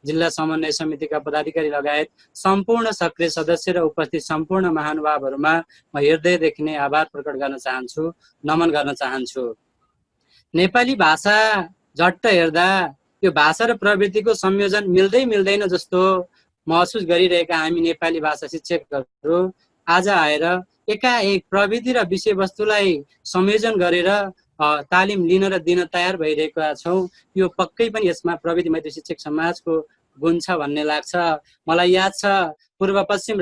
जिल्ला समन्वय समितिका पदाधिकारी लगायत सम्पूर्ण सक्रिय सदस्य र उपस्थित सम्पूर्ण महानुभावहरूमा म हृदयदेखि नै आभार प्रकट गर्न चाहन्छु, नमन गर्न चाहन्छु। नेपाली भाषा झट्ट हेर्दा यो भाषा र प्रवृत्तिको संयोजन मिल्दैन जस्तो महसुस गरिरहेका हामी नेपाली भाषा शिक्षकहरू आज आएर एकाएक प्रविधि र विषयवस्तुलाई संयोजन गरेर तालिम लिन र दिन तयार भइरहेका छौँ। यो पक्कै पनि यसमा प्रविधि मैत्री शिक्षक समाजको गुण छ भन्ने लाग्छ। मलाई याद छ पूर्व पश्चिम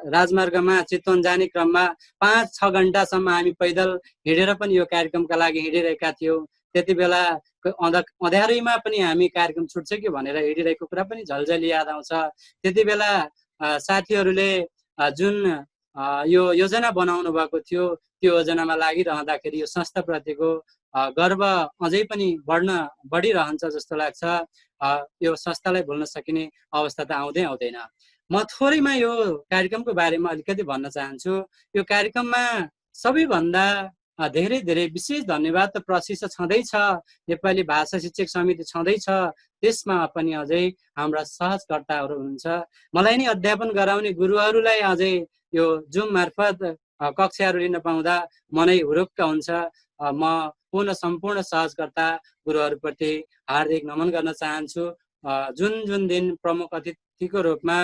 राजमार्गमा चितवन जाने क्रममा 5-6 घण्टासम्म हामी पैदल हिँडेर पनि यो कार्यक्रमका लागि हिँडिरहेका थियौँ। त्यति बेला अँध्यारैमा पनि हामी कार्यक्रम छुट्छ कि भनेर हिँडिरहेको कुरा पनि झलझली याद आउँछ। त्यति बेला साथीहरूले जुन यो योजना बनाउनु भएको थियो, त्यो योजनामा लागिरहँदाखेरि यो संस्थाप्रतिको गर्व अझै पनि बढिरहन्छ जस्तो लाग्छ। यो संस्थालाई भुल्न सकिने अवस्था त आउँदैन। म थोरैमा यो कार्यक्रमको बारेमा अलिकति भन्न चाहन्छु। यो कार्यक्रममा सबैभन्दा धेरै विशेष धन्यवाद त प्रशिक्षक छँदैछ, नेपाली भाषा शिक्षक समिति छँदैछ, त्यसमा पनि अझै हाम्रा सहजकर्ताहरू हुनुहुन्छ। मलाई नै अध्यापन गराउने गुरुहरूलाई अझै यो जुम मार्फत कक्षाहरू लिन पाउँदा मनै हुरुक्क हुन्छ। म सम्पूर्ण सहजकर्ता गुरुहरूप्रति हार्दिक नमन गर्न चाहन्छु। जुन दिन प्रमुख अतिथिको रूपमा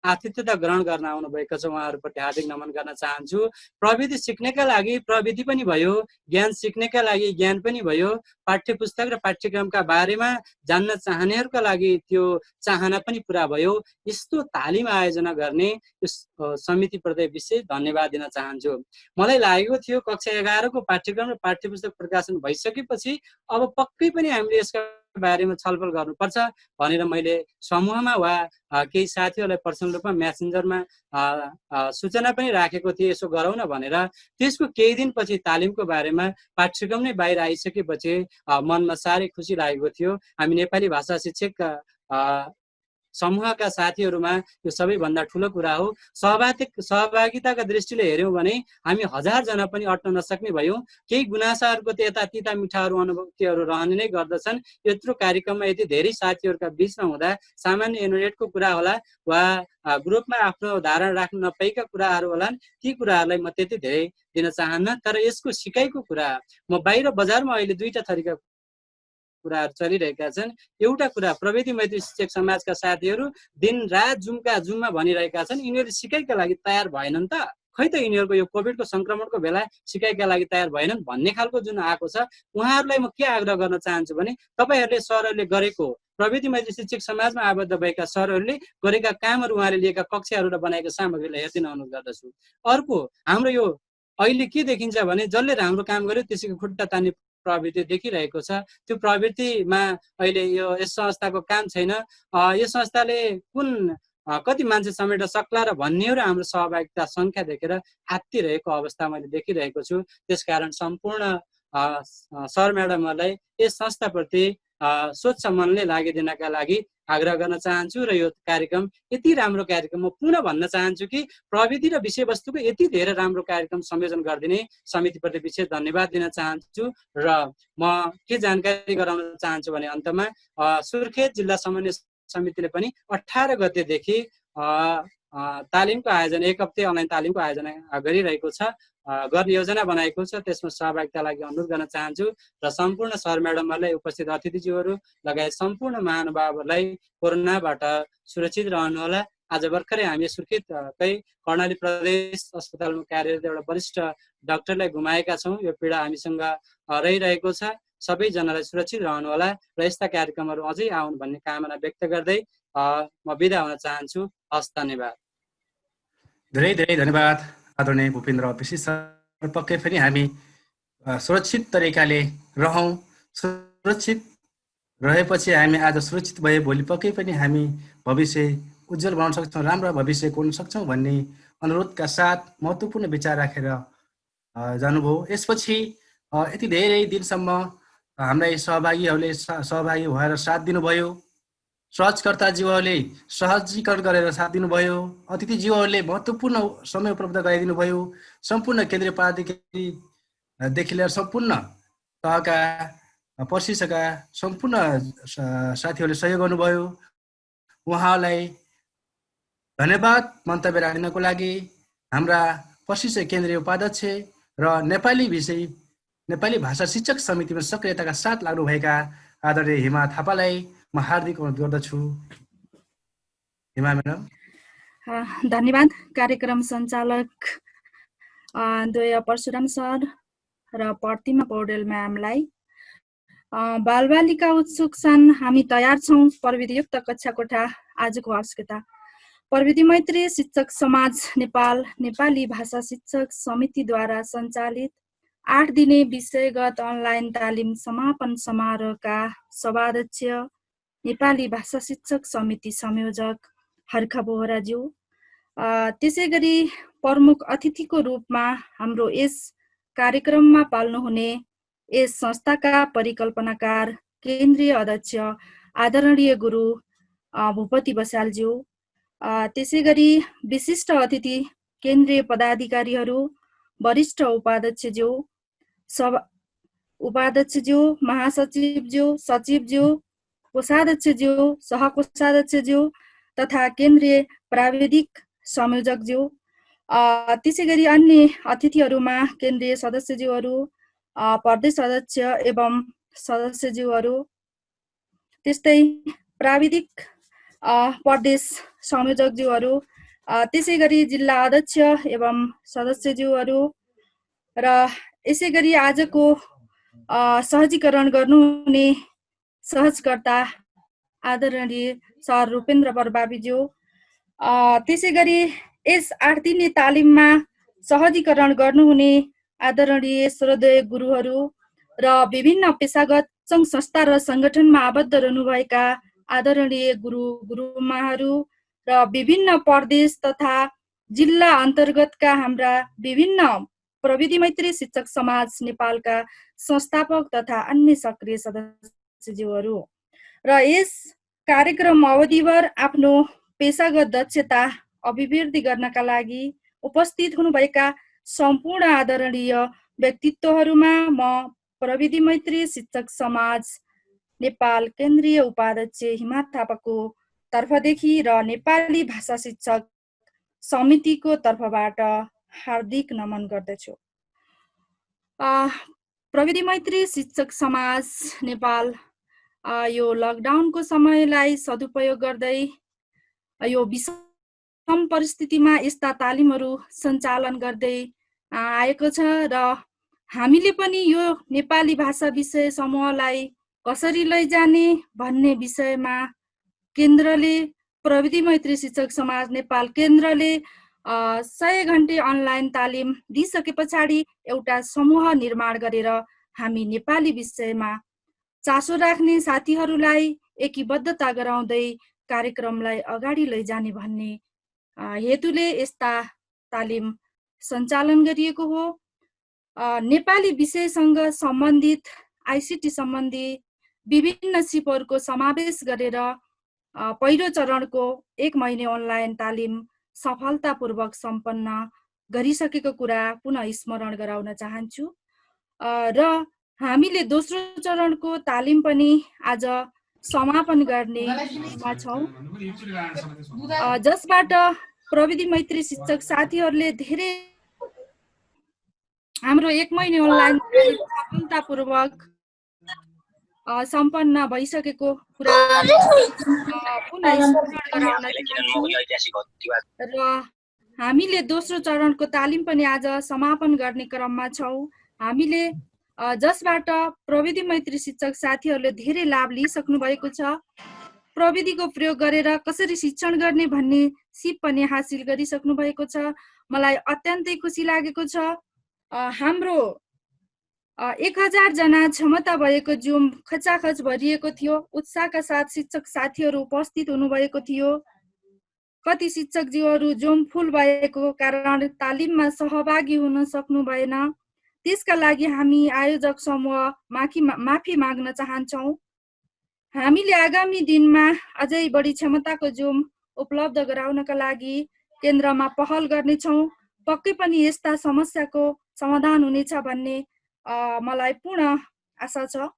आतिथ्यता ग्रहण गर्न आउनुभएको छ उहाँहरूप्रति हार्दिक नमन गर्न चाहन्छु। प्रविधि सिक्नेका लागि प्रविधि पनि भयो, ज्ञान सिक्नेका लागि ज्ञान पनि भयो, पाठ्य पुस्तक र पाठ्यक्रमका बारेमा जान्न चाहनेहरूका लागि त्यो चाहना पनि पुरा भयो। यस्तो तालिम आयोजना गर्ने समितिप्रति विशेष धन्यवाद दिन चाहन्छु। मलाई लागेको थियो कक्षा 11 को पाठ्यक्रम र पाठ्य पुस्तक प्रकाशन भइसकेपछि अब पक्कै पनि हामीले यसका बारेमा छलफल गर्नुपर्छ भनेर मैले समूहमा वा केही साथीहरूलाई पर्सनल रूपमा म्यासेन्जरमा सूचना पनि राखेको थिएँ, यसो गरौँ न भनेर। त्यसको केही दिनपछि तालिमको बारेमा पाठ्यक्रम नै बाहिर आइसकेपछि मनमा साह्रै खुसी लागेको थियो। हामी नेपाली भाषा शिक्षकका समूहका साथीहरूमा यो सबैभन्दा ठुलो कुरा हो। सहभागिताका दृष्टिले हेऱ्यौँ भने हामी 1000 जना पनि अट्न नसक्ने भयौँ। केही गुनासाहरूको त यता तिता मिठाहरू अनुभूतिहरू रहने नै गर्दछन्। यत्रो कार्यक्रममा यति धेरै साथीहरूका बिचमा हुँदा सामान्य इन्टरनेटको कुरा होला वा ग्रुपमा आफ्नो धारणा राख्न नपाएका कुराहरू होलान्, ती कुराहरूलाई म त्यति धेरै दिन चाहन्न। तर यसको सिकाइको कुरा म बाहिर बजारमा अहिले 2टा थरीका कुराहरू चलिरहेका छन्। एउटा कुरा प्रविधि मैत्री शिक्षक समाजका साथीहरू दिन रात जुममा भनिरहेका छन् यिनीहरूले सिकाइका लागि तयार भएनन् त, खै त यिनीहरूको यो कोभिडको संक्रमणको बेला सिकाइका लागि तयार भएनन् भन्ने खालको जुन आएको छ। उहाँहरूलाई म के आग्रह गर्न चाहन्छु भने तपाईहरूले सरहरूले गरेको प्रविधि मैत्री शिक्षक समाजमा आबद्ध भएका सरहरूले गरेका कामहरू, उहाँले लिएका कक्षाहरू र बनाएका सामग्रीलाई हेर्दिन अनुरोध गर्दछु। अर्को हाम्रो यो अहिले के देखिन्छ भने जसले राम्रो काम गर्यो त्यसैको खुट्टा तान्ने प्रवृत्ति देखिरहेको छ। त्यो प्रवृत्तिमा अहिले यस संस्थाको काम छैन। यो संस्थाले कति मान्छे समेट्न सक्ला र भन्नेहरू हाम्रो सहभागिता संख्या देखेर आत्तिरहेको अवस्था मैले देखिरहेको छु। त्यसकारण सम्पूर्ण सर म्याडमहरूलाई यस संस्थाप्रति स्वच्छ मनले लागिदिनका लागि आग्रह गर्न चाहन्छु। र यो कार्यक्रम यति राम्रो कार्यक्रम, म पुनः भन्न चाहन्छु कि प्रविधि र विषयवस्तुको यति धेरै राम्रो कार्यक्रम संयोजन गरिदिने समितिप्रति विशेष धन्यवाद दिन चाहन्छु। र म के जानकारी गराउन चाहन्छु भने अन्तमा सुर्खेत जिल्ला समन्वय समितिले पनि 18 गतेदेखि तालिमको आयोजना, 1 हप्ते अनलाइन तालिमको आयोजना गरिरहेको छ, गर्ने योजना बनाएको छ। त्यसमा सहभागिताका लागि अनुरोध गर्न चाहन्छु र सम्पूर्ण सर म्याडमहरूलाई, उपस्थित अतिथिज्यूहरू लगायत सम्पूर्ण महानुभावहरूलाई कोरोनाबाट सुरक्षित रहनुहोला। आज भर्खरै हामी सुर्खेतकै कर्णाली प्रदेश अस्पतालमा कार्यरत एउटा वरिष्ठ डाक्टरलाई गुमाएका छौँ। यो पीडा हामीसँग रहिरहेको छ। सबैजनालाई सुरक्षित रहनुहोला र यस्ता कार्यक्रमहरू अझै आउन् भन्ने कामना व्यक्त गर्दै म बिदा हुन चाहन्छु। हस्, धन्यवाद। धेरै धन्यवाद आदरणीय भूपेन्द्र विशिष्ट सर। पक्कै पनि हामी सुरक्षित तरिकाले रहौँ। सुरक्षित रहेपछि हामी आज सुरक्षित भए भोलि पक्कै पनि हामी भविष्य उज्जवल बनाउन सक्छौँ, राम्रो भविष्य कोर्न सक्छौँ भन्ने अनुरोधका साथ महत्त्वपूर्ण विचार राखेर जानुभयो। यसपछि यति धेरै दिनसम्म हाम्रा सहभागीहरूले सहभागी भएर साथ दिनुभयो। सहजकर्ताज्यूहरूले सहजीकरण गरेर साथ दिनुभयो। अतिथिज्यूहरूले महत्त्वपूर्ण समय उपलब्ध गराइदिनु भयो। सम्पूर्ण केन्द्रीय पदाधिकारीदेखि लिएर सम्पूर्ण तहका प्रशिक्षकका सम्पूर्ण साथीहरूले सहयोग गर्नुभयो। उहाँलाई धन्यवाद मन्तव्य राख्नको लागि हाम्रा प्रशिक्षक केन्द्रीय उपाध्यक्ष र नेपाली भाषा शिक्षक समितिमा सक्रियताका साथ लाग्नुभएका आदरणीय हिमा थापालाई म हार्दिक अनुरोध गर्दछु। हिमा म्याडम। धन्यवाद कार्यक्रम सञ्चालक द्वय परशुराम सर र प्रतिमा पौडेल म्यामलाई। बालबालिका उत्सुक छन्, हामी तयार छौँ। प्रविधियुक्त कक्षा कोठा आजको आवश्यकता। प्रविधि मैत्री शिक्षक समाज नेपाल नेपाली भाषा शिक्षक समितिद्वारा सञ्चालित 8 दिने विषयगत अनलाइन तालिम समापन समारोहका सभाध्यक्ष नेपाली भाषा शिक्षक समिति संयोजक हर्ख बोहराज्यू, त्यसै गरी प्रमुख अतिथिको रूपमा हाम्रो यस कार्यक्रममा पाल्नुहुने यस संस्थाका परिकल्पनाकार केन्द्रीय अध्यक्ष आदरणीय गुरु भूपति बसालज्यू, त्यसै गरी विशिष्ट अतिथि केन्द्रीय पदाधिकारीहरू, वरिष्ठ उपाध्यक्षज्यू, महासचिवज्यू, सचिवज्यू, कोषाध्यक्षज्यू, सहकोषाध्यक्षज्यू तथा केन्द्रीय प्राविधिक संयोजकज्यू, त्यसै गरी अन्य अतिथिहरूमा केन्द्रीय सदस्यज्यूहरू, प्रदेश अध्यक्ष एवं सदस्यज्यूहरू, त्यस्तै प्राविधिक प्रदेश संयोजकज्यूहरू, त्यसै गरी जिल्ला अध्यक्ष एवं सदस्यज्यूहरू र यसै गरी आजको सहजीकरण गर्नुहुने सहजकर्ता आदरणीय सर रूपेन्द्र प्रभावीज्यू, त्यसै गरी यस 8 दिने तालिममा सहजीकरण गर्नुहुने आदरणीय श्रद्धेय गुरुहरू र विभिन्न पेशागत सङ्घ संस्था र सङ्गठनमा आबद्ध रहनुभएका आदरणीय गुरुमाहरू र विभिन्न प्रदेश तथा जिल्ला अन्तर्गतका हाम्रा विभिन्न प्रविधि मैत्री शिक्षक समाज नेपालका संस्थापक तथा अन्य सक्रिय सदस्यज्यूहरू र यस कार्यक्रम अवधिभर आफ्नो पेशागत दक्षता अभिवृद्धि गर्नका लागि उपस्थित हुनुभएका सम्पूर्ण आदरणीय व्यक्तित्वहरूमा म प्रविधि मैत्री शिक्षक समाज नेपाल केन्द्रीय उपाध्यक्ष हिमा थापाको तर्फदेखि र नेपाली भाषा शिक्षक समितिको तर्फबाट हार्दिक नमन गर्दछु। प्रविधि मैत्री शिक्षक समाज नेपाल यो लकडाउनको समयलाई सदुपयोग गर्दै यो विषम परिस्थितिमा यस्ता तालिमहरू सञ्चालन गर्दै आएको छ र हामीले पनि यो नेपाली भाषा विषय समूहलाई कसरी लैजाने भन्ने विषयमा केन्द्रले प्रविधि मैत्री शिक्षक समाज नेपाल केन्द्रले 100 घण्टे अनलाइन तालिम दिइसके पछाडि एउटा समूह निर्माण गरेर हामी नेपाली विषयमा चासो राख्ने साथीहरूलाई एकीबद्धता गराउँदै कार्यक्रमलाई अगाडि लैजाने भन्ने हेतुले यस्ता तालिम सञ्चालन गरिएको हो। नेपाली विषयसँग सम्बन्धित आइसिटी सम्बन्धी विभिन्न सिपहरूको समावेश गरेर पहिलो चरणको 1 महिने अनलाइन तालिम सफलतापूर्वक सम्पन्न गरिसकेको कुरा पुनः स्मरण गराउन चाहन्छु र हामीले दोस्रो चरणको तालिम पनि आज समापन गर्नेमा छौँ, जसबाट प्रविधि मैत्री शिक्षक साथीहरूले धेरै हाम्रो 1 महिने अनलाइन सफलतापूर्वक सम्पन्न भइसकेको कुरा पुनः स्मरण गराउन चाहन्छु र हामीले दोस्रो चरणको तालिम पनि आज समापन गर्ने क्रममा छौँ। हामीले जसबाट प्रविधि मैत्री शिक्षक साथीहरूले धेरै लाभ लिइसक्नु भएको छ। प्रविधिको प्रयोग गरेर कसरी शिक्षण गर्ने भन्ने सिप पनि हासिल गरिसक्नु भएको छ। मलाई अत्यन्तै खुसी लागेको छ। हाम्रो 1000 जना क्षमता भएको जुम खचाखच भरिएको थियो। उत्साहका साथ शिक्षक साथीहरू उपस्थित हुनुभएको थियो। कति शिक्षकज्यूहरू जुम फुल भएको कारण तालिममा सहभागी हुन सक्नु भएन। त्यसका लागि हामी आयोजक समूह माफी माग्न चाहन्छौँ। हामीले आगामी दिनमा अझै बढी क्षमताको जुम उपलब्ध गराउनका लागि केन्द्रमा पहल गर्नेछौँ। पक्कै पनि यस्ता समस्याको समाधान हुनेछ भन्ने मलाई पूर्ण आशा छ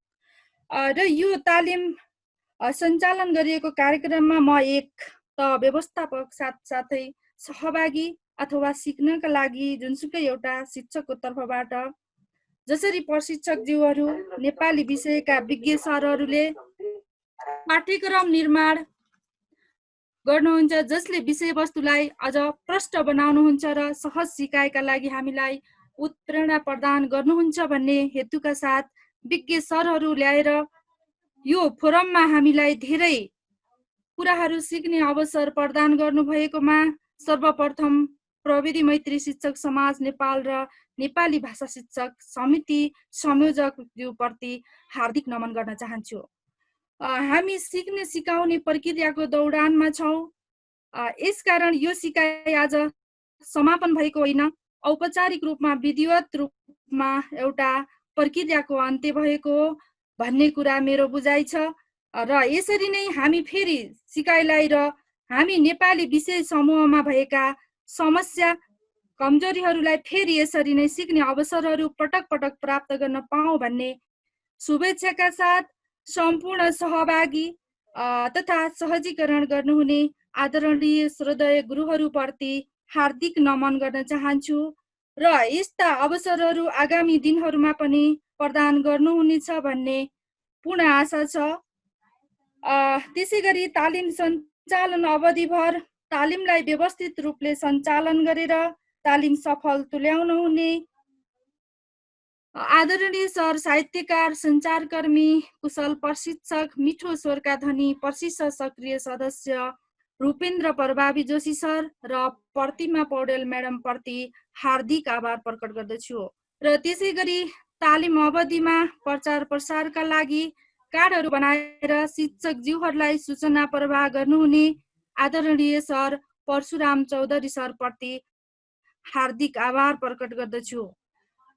र यो तालिम सञ्चालन गरिएको कार्यक्रममा म एक त व्यवस्थापक साथसाथै सहभागी अथवा सिक्नका लागि जुनसुकै एउटा शिक्षकको तर्फबाट जसरी प्रशिक्षकज्यूहरू नेपाली विषयका विज्ञ सरहरूले पाठ्यक्रम निर्माण गर्नुहुन्छ, जसले विषयवस्तुलाई अझ प्रष्ट बनाउनुहुन्छ र सहज सिकाइका लागि हामीलाई उत्प्रेरणा प्रदान गर्नुहुन्छ भन्ने हेतुका साथ विज्ञ सरहरू ल्याएर यो फोरममा हामीलाई धेरै कुराहरू सिक्ने अवसर प्रदान गर्नुभएकोमा सर्वप्रथम प्रविधि मैत्री शिक्षक समाज नेपाल र नेपाली भाषा शिक्षक समिति संयोजकज्यूप्रति हार्दिक नमन गर्न चाहन्छु। हामी सिक्ने सिकाउने प्रक्रियाको दौडानमा छौँ। यसकारण यो सिकाइ आज समापन भएको होइन, औपचारिक रूपमा विधिवत रूपमा एउटा प्रक्रियाको अन्त्य भएको भन्ने कुरा मेरो बुझाइ छ। र यसरी नै हामी फेरि सिकाइलाई र हामी नेपाली विषय समूहमा भएका समस्या कमजोरीहरूलाई फेरि यसरी नै सिक्ने अवसरहरू पटक पटक प्राप्त गर्न पाऊँ भन्ने शुभेच्छाका साथ सम्पूर्ण सहभागी तथा सहजीकरण गर्नुहुने आदरणीय श्रद्धेय गुरुहरूप्रति हार्दिक नमन गर्न चाहन्छु र यस्ता अवसरहरू आगामी दिनहरूमा पनि प्रदान गर्नुहुनेछ भन्ने पूर्ण आशा छ। त्यसै गरी तालिम सञ्चालन अवधिभर तालिमलाई व्यवस्थित रूपले सञ्चालन गरेर तालिम सफल तुल्याउन हुने आदरणीय सर, साहित्यकार, सञ्चारकर्मी, कुशल प्रशिक्षक, मिठो स्वरका धनी, प्रशिक्षक सक्रिय सदस्य रूपेन्द्र प्रभावी जोशी सर र प्रतिमा पौडेल म्याडम प्रति हार्दिक आभार प्रकट गर्दछु। र त्यसै गरी तालिम अवधिमा प्रचार प्रसारका लागि कार्डहरू बनाएर शिक्षकज्यूहरूलाई सूचना प्रवाह गर्नुहुने आदरणीय सर परशुराम चौधरी सर प्रति हार्दिक आभार प्रकट गर्दछु।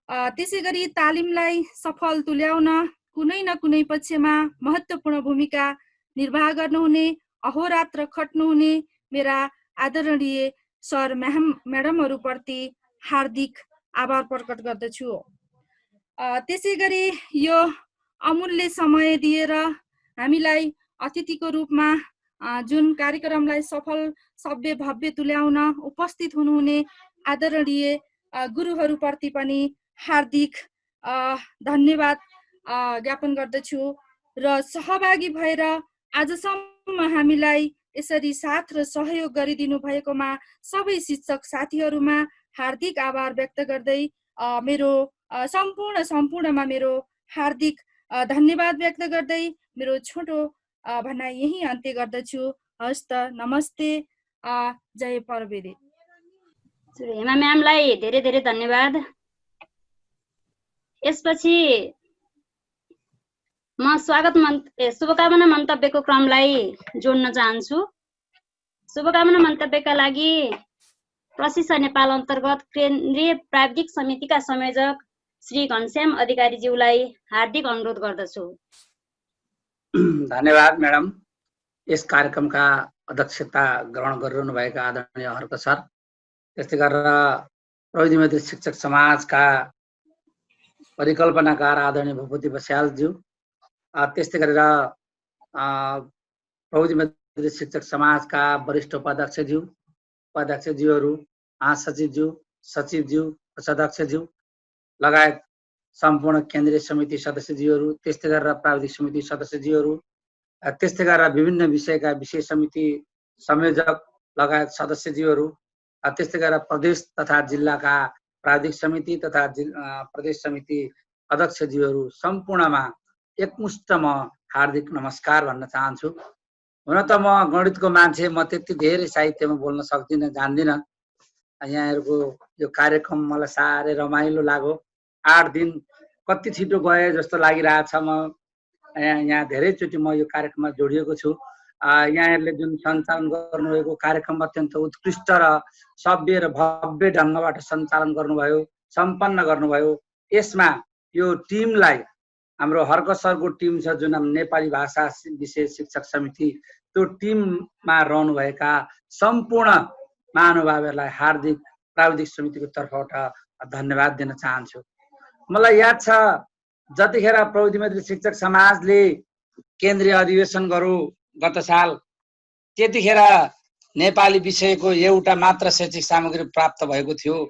त्यसै गरी तालिमलाई सफल तुल्याउन कुनै न कुनै पक्षमा महत्त्वपूर्ण भूमिका निर्वाह गर्नुहुने, अहोरात्र खट्नुहुने मेरा आदरणीय सर म्याडमहरूप्रति हार्दिक आभार प्रकट गर्दछु। त्यसै गरी यो अमूल्य समय दिएर हामीलाई अतिथिको रूपमा जुन कार्यक्रमलाई सफल सभ्य भव्य तुल्याउन उपस्थित हुनुहुने आदरणीय गुरुहरूप्रति पनि हार्दिक धन्यवाद ज्ञापन गर्दछु र सहभागी भएर आजसम्म हामीलाई यसरी साथ र सहयोग गरिदिनु भएकोमा सबै शिक्षक साथीहरूमा हार्दिक आभार व्यक्त गर्दै मेरो सम्पूर्णमा मेरो हार्दिक धन्यवाद व्यक्त गर्दै मेरो छोटो भनाइ यही अन्त्य गर्दछु। हस्त, नमस्ते, जय प्रविधि। हेमा म्यामलाई धेरै धेरै धन्यवाद। यसपछि म शुभकामना मन्तव्यको क्रमलाई जोड्न चाहन्छु। शुभकामना मन्तव्यका लागि प्रशिक्षण नेपाल अन्तर्गत केन्द्रीय प्राविधिक समितिका संयोजक श्री घनश्याम अधिकारीज्यूलाई हार्दिक अनुरोध गर्दछु। धन्यवाद म्याडम। यस कार्यक्रमका अध्यक्षता ग्रहण गरिरहनु भएका आदरणीय हर्क सर, त्यस्तै गरेर प्रविधि मैत्री शिक्षक समाजका परिकल्पनाकार आदरणीय भूपति बस्यालज्यू, त्यस्तै गरेर प्रविधि मैत्री शिक्षक समाजका वरिष्ठ उपाध्यक्षज्यूहरू, महासचिवज्यू, सचिवज्यू, कोषाध्यक्षज्यू लगायत सम्पूर्ण केन्द्रीय समिति सदस्यज्यूहरू, त्यस्तै गरेर प्राविधिक समिति सदस्यज्यूहरू, त्यस्तै गरेर विभिन्न विषयका विषय समिति संयोजक लगायत सदस्यज्यूहरू, त्यस्तै गरेर प्रदेश तथा जिल्लाका प्राविधिक समिति तथा प्रदेश समिति अध्यक्षज्यूहरू सम्पूर्णमा एकमुष्ट म हार्दिक नमस्कार भन्न चाहन्छु। हुन त म गणितको मान्छे, म त्यति धेरै साहित्यमा बोल्न सक्दिनँ, जान्दिनँ। यहाँहरूको यो कार्यक्रम मलाई साह्रै रमाइलो लाग्यो। 8 दिन कति छिटो गए जस्तो लागिरहेछ। म यहाँ धेरैचोटि म यो कार्यक्रममा जोडिएको छु। यहाँहरूले जुन सञ्चालन गर्नुभएको कार्यक्रम अत्यन्त उत्कृष्ट र सभ्य र भव्य ढङ्गबाट सञ्चालन गर्नुभयो, सम्पन्न गर्नुभयो। यसमा यो टिमलाई, हाम्रो हर्क सरको टिम छ जुन नेपाली भाषा विषय शिक्षक समिति, त्यो टिममा रहनुभएका सम्पूर्ण महानुभावहरूलाई हार्दिक प्राविधिक समितिको तर्फबाट धन्यवाद दिन चाहन्छु। मलाई याद छ जतिखेर प्रविधि मैत्री शिक्षक समाजले केन्द्रीय अधिवेशन गरौँ गत साल, त्यतिखेर नेपाली विषयको एउटा मात्र शैक्षिक सामग्री प्राप्त भएको थियो।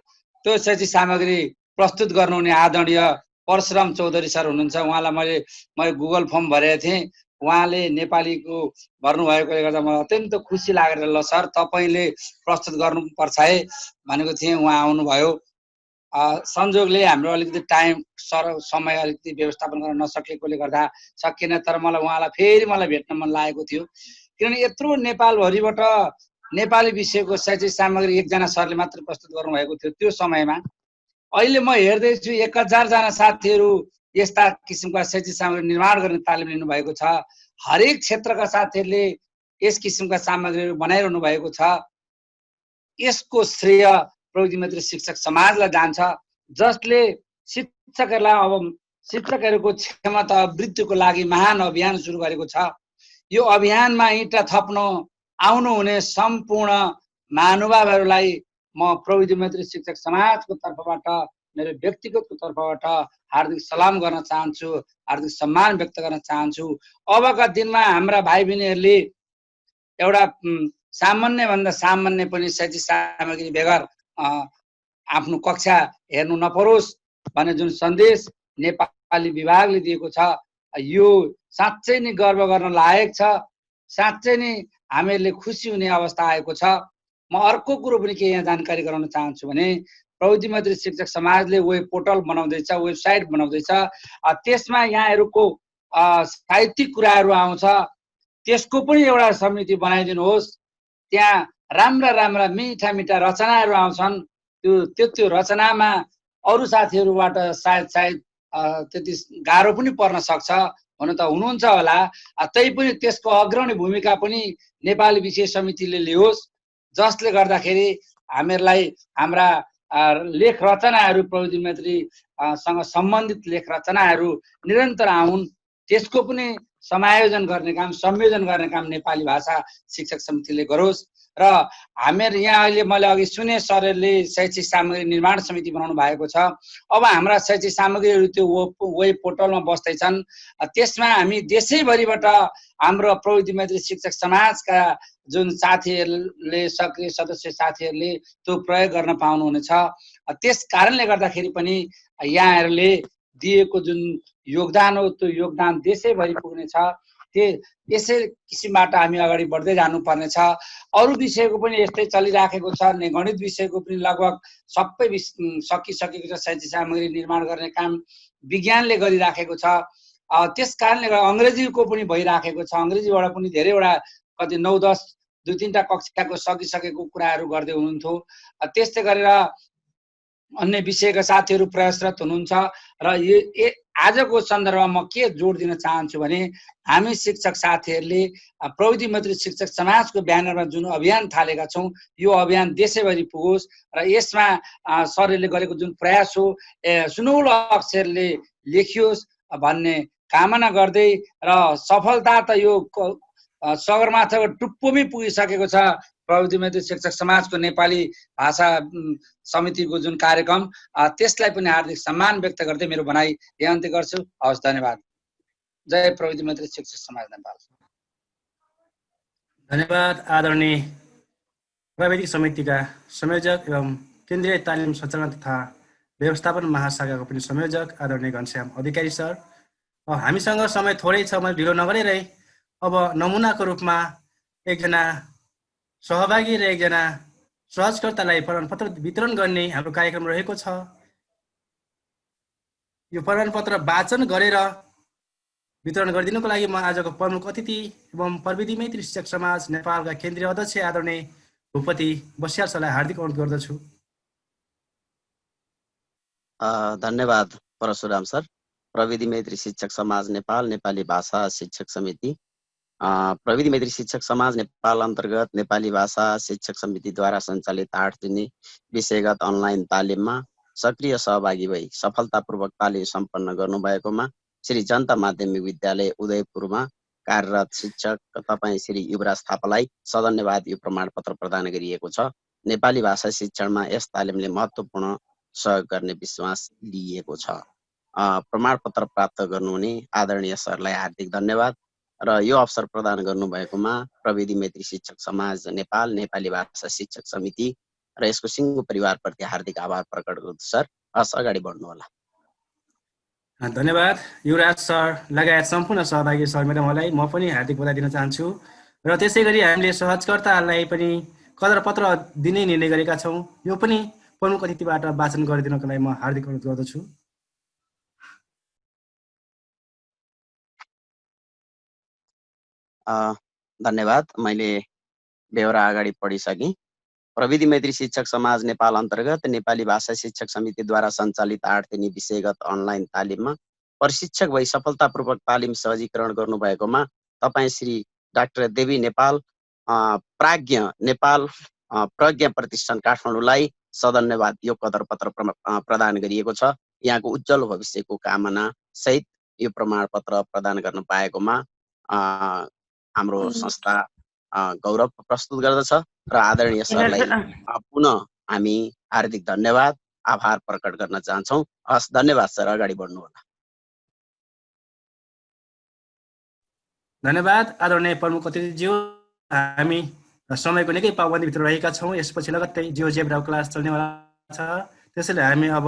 त्यो शैक्षिक सामग्री प्रस्तुत गर्नुहुने आदरणीय परशुराम चौधरी सर हुनुहुन्छ। उहाँलाई मैले गुगल फर्म भरेको थिएँ। उहाँले नेपालीको भर्नुभएकोले गर्दा मलाई अत्यन्त खुसी लागेर ल सर तपाईँले प्रस्तुत गर्नुपर्छ है भनेको थिएँ। उहाँ आउनुभयो। संयोगले हाम्रो अलिकति समय अलिकति व्यवस्थापन गर्न नसकेकोले गर्दा सकिएन, तर उहाँलाई फेरि भेट्न मन लागेको थियो। किनभने यत्रो नेपालभरिबाट नेपाली विषयको शैक्षिक सामग्री एकजना सरले मात्र प्रस्तुत गर्नुभएको थियो त्यो समयमा। अहिले म हेर्दैछु 1000 जना साथीहरू यस्ता किसिमका शैक्षिक सामग्री निर्माण गर्ने तालिम लिनुभएको छ। हरेक क्षेत्रका साथीहरूले यस किसिमका सामग्रीहरू बनाइरहनु भएको छ। यसको श्रेय प्रविधि मैत्री शिक्षक समाजलाई जान्छ, जसले शिक्षकहरूलाई अब शिक्षकहरूको क्षमता वृद्धिको लागि महान अभियान सुरु गरेको छ। यो अभियानमा इँटा थप्न आउनुहुने सम्पूर्ण महानुभावहरूलाई म प्रविधि मैत्री शिक्षक समाजको तर्फबाट, मेरो व्यक्तिगतको तर्फबाट हार्दिक सलाम गर्न चाहन्छु, हार्दिक सम्मान व्यक्त गर्न चाहन्छु। अबका दिनमा हाम्रा भाइ बहिनीहरूले एउटा सामान्यभन्दा सामान्य पनि शैक्षिक सामग्री बेगर आफ्नो कक्षा हेर्नु नपरोस् भन्ने जुन सन्देश नेपाली विभागले दिएको छ, यो साँच्चै नै गर्व गर्न लायक छ। साँच्चै नै हामीहरूले खुसी हुने अवस्था आएको छ। म अर्को कुरो पनि के यहाँ जानकारी गराउन चाहन्छु भने प्रविधि मैत्री शिक्षक समाजले वेब पोर्टल बनाउँदैछ, वेबसाइट बनाउँदैछ। त्यसमा यहाँहरूको साहित्यिक कुराहरू आउँछ, त्यसको पनि एउटा समिति बनाइदिनुहोस्। त्यहाँ राम्रा राम्रा मिठा मिठा रचनाहरू आउँछन्। त्यो रचनामा अरू साथीहरूबाट सायद त्यति गाह्रो पनि पर्न सक्छ, हुन त हुनुहुन्छ होला, तैपनि त्यसको अग्रणी भूमिका पनि नेपाली विषय समितिले लियोस्, जसले गर्दाखेरि हामीहरूलाई हाम्रा लेख रचनाहरू प्रविधि मैत्रीसँग सम्बन्धित लेख रचनाहरू निरन्तर आउन्। त्यसको पनि समायोजन गर्ने काम, संयोजन गर्ने काम नेपाली भाषा शिक्षक समितिले गरोस्। र हामीहरू यहाँ अहिले मैले अघि सुने सरहरूले शैक्षिक सामग्री निर्माण समिति बनाउनु भएको छ। अब हाम्रा शैक्षिक सामग्रीहरू त्यो वेब पोर्टलमा बस्दैछन्। त्यसमा हामी देशैभरिबाट हाम्रो प्रविधि मैत्री शिक्षक समाजका जुन साथीहरूले, सक्रिय सदस्य साथीहरूले त्यो प्रयोग गर्न पाउनुहुनेछ। त्यस कारणले गर्दाखेरि पनि यहाँहरूले दिएको जुन योगदान हो, त्यो योगदान देशैभरि पुग्नेछ। यसै किसिमबाट हामी अगाडि बढ्दै जानुपर्नेछ। अरू विषयको पनि यस्तै चलिराखेको छ। गणित विषयको पनि लगभग सबै सकिसकेको छ। शैक्षिक सामग्री निर्माण गर्ने काम विज्ञानले गरिराखेको छ। त्यस कारणले गर्दा अङ्ग्रेजीको पनि भइराखेको छ। अङ्ग्रेजीबाट पनि धेरैवटा कति 9-10 2-3टा कक्षाको सकिसकेको कुराहरू गर्दै हुनुहुन्थ्यो। त्यस्तै गरेर अन्य विषयका साथीहरू प्रयासरत हुनुहुन्छ। र आजको सन्दर्भमा म के जोड दिन चाहन्छु भने हामी शिक्षक साथीहरूले प्रविधि मैत्री शिक्षक समाजको ब्यानरमा जुन अभियान थालेका छौँ, यो अभियान देशैभरि पुगोस् र यसमा सरहरूले गरेको जुन प्रयास हो सुनौलो अक्षरले लेखियोस् भन्ने कामना गर्दै, र सफलता त यो सगरमाथाको टुप्पोमै पुगिसकेको छ। प्रविधि मैत्री शिक्षक समाजको नेपाली भाषा समितिको जुन कार्यक्रम, त्यसलाई पनि हार्दिक सम्मान व्यक्त गर्दै मेरो भनाइ यहाँ अन्त्य गर्छु। हवस्, धन्यवाद। जय प्रविधि मैत्री शिक्षक समाज नेपाल। धन्यवाद आदरणीय प्राविधिक समितिका संयोजक एवं केन्द्रीय तालिम सञ्चालन तथा व्यवस्थापन महाशाखाको पनि संयोजक आदरणीय घनश्याम अधिकारी सर। हामीसँग समय थोरै छ, मैले ढिलो नगरेरै अब नमुनाको रूपमा एकजना सहभागी र एकजना सहजकर्तालाई प्रमाणपत्र वितरण गर्ने हाम्रो कार्यक्रम रहेको छ। यो प्रमाणपत्र वाचन गरेर वितरण गरिदिनुको लागि म आजको प्रमुख अतिथि एवं प्रविधि मैत्री शिक्षक समाज नेपालका केन्द्रीय अध्यक्ष आदरणीय भूपति बस्याल सरलाई हार्दिक अनुरोध गर्दछु। धन्यवाद परशुराम सर। प्रविधि मैत्री शिक्षक समाज नेपाल, नेपाली भाषा शिक्षक समिति, प्रविधि मैत्री शिक्षक समाज नेपाल अन्तर्गत नेपाली भाषा शिक्षक समितिद्वारा सञ्चालित 8 दिने विषयगत अनलाइन तालिममा सक्रिय सहभागी भई सफलतापूर्वक तालिम सम्पन्न गर्नुभएकोमा श्री जनता माध्यमिक विद्यालय उदयपुरमा कार्यरत शिक्षक तपाईँ श्री युवराज थापालाई सधन्यवाद यो प्रमाणपत्र प्रदान गरिएको छ। नेपाली भाषा शिक्षणमा यस तालिमले महत्त्वपूर्ण सहयोग गर्ने विश्वास लिएको छ। प्रमाणपत्र प्राप्त गर्नुहुने आदरणीय सरलाई हार्दिक धन्यवाद र यो अवसर प्रदान गर्नुभएकोमा प्रविधि मैत्री शिक्षक समाज नेपाल, नेपाली भाषा शिक्षक समिति र यसको सिङ्गो परिवारप्रति हार्दिक आभार प्रकट गर्छु। सर, अगाडि बढ्नुहोला। धन्यवाद युवराज सर लगायत सम्पूर्ण सहभागी सर म्याडमहरूलाई म पनि हार्दिक बधाई दिन चाहन्छु। र त्यसै गरी हामीले सहजकर्ताहरूलाई पनि कदरपत्र दिने निर्णय गरेका छौँ। यो पनि प्रमुख अतिथिबाट वाचन गरिदिनको लागि म हार्दिक अनुरोध गर्दछु। धन्यवाद। मैले बेहोरा अगाडि पढिसकेँ। प्रविधि मैत्री शिक्षक समाज नेपाल अन्तर्गत नेपाली भाषा शिक्षक समितिद्वारा सञ्चालित 8 दिने विषयगत अनलाइन तालिममा प्रशिक्षक भई सफलतापूर्वक तालिम सहजीकरण गर्नुभएकोमा तपाईँ श्री डाक्टर देवी नेपाल, प्राज्ञ नेपाल, प्रज्ञा प्रतिष्ठान काठमाडौँलाई सधन्यवाद यो कदर पत्र प्रदान गरिएको छ। यहाँको उज्जवल भविष्यको कामना सहित यो प्रमाणपत्र प्रदान गर्न पाएकोमा हाम्रो संस्था गौरव प्रस्तुत गर्दछ र आदरणीय सरलाई पुनः हामी हार्दिक धन्यवाद आभार प्रकट गर्न चाहन्छौँ। हस्, धन्यवाद सर, अगाडि बढ्नु होला। धन्यवाद आदरणीय प्रमुख अतिथिज्यू। हामी समयको निकै पाबन्दीभित्र रहेका छौँ। यसपछि लगत्तै जियोजेब्रा क्लास चल्नेवाला छ। त्यसैले हामी अब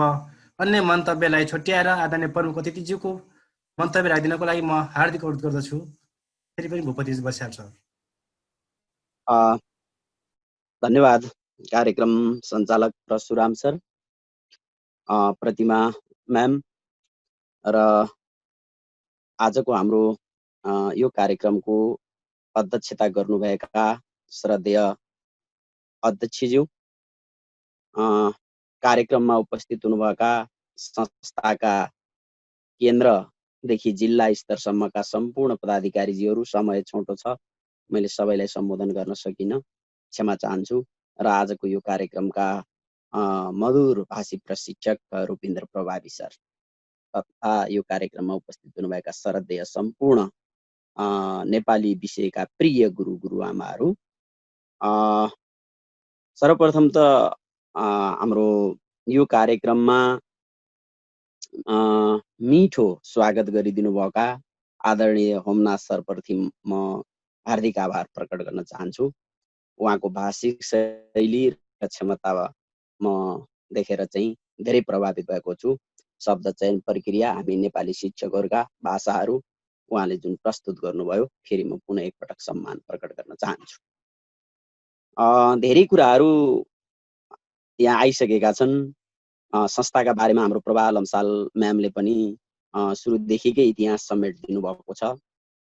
अन्य मन्तव्यलाई छुट्याएर आदरणीय प्रमुख अतिथिज्यूको मन्तव्य राखिदिनको लागि म हार्दिक अनुरोध गर्दछु। फेरि पनि भूपति बस्याल सर। धन्यवाद कार्यक्रम सञ्चालक परशुराम सर, प्रतिमा म्याम र आजको हाम्रो यो कार्यक्रमको अध्यक्षता गर्नुभएका श्रद्धेय अध्यक्षज्यू, कार्यक्रममा उपस्थित हुनुभएका संस्थाका केन्द्रदेखि जिल्ला स्तरसम्मका सम्पूर्ण पदाधिकारीज्यूहरू, समय छोटो छ, मैले सबैलाई सम्बोधन गर्न सकिनँ, क्षमा चाहन्छु। र आजको यो कार्यक्रमका मधुर भाषी प्रशिक्षक रूपेन्द्र प्रभावी सर तथा यो कार्यक्रममा उपस्थित हुनुभएका श्रद्धेय सम्पूर्ण नेपाली विषयका प्रिय गुरु गुरुआमाहरू, सर्वप्रथम त हाम्रो यो कार्यक्रममा मिठो स्वागत गरिदिनु भएका आदरणीय होमनाथ सरप्रति म हार्दिक आभार प्रकट गर्न चाहन्छु। उहाँको भाषिक शैली र क्षमता म देखेर चाहिँ धेरै प्रभावित भएको छु। शब्द चयन प्रक्रिया, हामी नेपाली शिक्षकहरूका भाषाहरू उहाँले जुन प्रस्तुत गर्नुभयो, फेरि म पुनः एकपटक सम्मान प्रकट गर्न चाहन्छु। धेरै कुराहरू यहाँ आइसकेका छन्। संस्थाका बारेमा हाम्रो प्रभा लम्साल म्यामले पनि सुरुदेखिकै इतिहास समेटिदिनु भएको छ,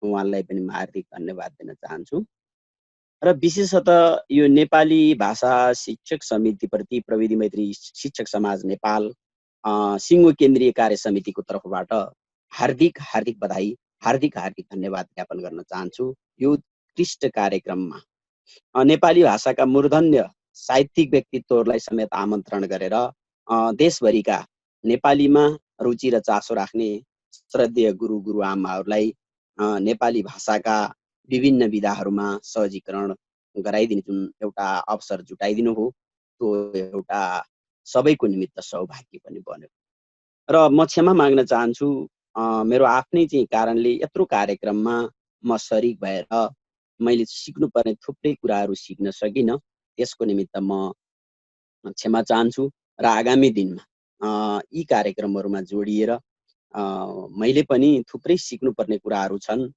उहाँलाई पनि म हार्दिक धन्यवाद दिन चाहन्छु। र विशेषतः यो नेपाली भाषा शिक्षक समितिप्रति प्रविधि मैत्री शिक्षक समाज नेपाल सिङ्गो केन्द्रीय कार्य समितिको तर्फबाट हार्दिक हार्दिक बधाई, हार्दिक हार्दिक धन्यवाद ज्ञापन गर्न चाहन्छु। यो उत्कृष्ट कार्यक्रममा नेपाली भाषाका मूर्धन्य साहित्यिक व्यक्तित्वहरूलाई समेत आमन्त्रण गरेर देशभरिका नेपालीमा रुचि र चासो राख्ने श्रद्धेय गुरु गुरुआमाहरूलाई नेपाली भाषाका विभिन्न विधाहरूमा सहजीकरण गराइदिने जुन एउटा अवसर जुटाइदिनु हो, त्यो एउटा सबैको निमित्त सौभाग्य पनि बन्यो। र म क्षमा माग्न चाहन्छु, मेरो आफ्नै चाहिँ कारणले यत्रो कार्यक्रममा म सरिक भएर मैले सिक्नुपर्ने थुप्रै कुराहरू सिक्न सकिनँ, त्यसको निमित्त म क्षमा चाहन्छु। र आगामी दिनमा यी कार्यक्रमहरूमा जोडिएर मैले पनि थुप्रै सिक्नुपर्ने कुराहरू छन्।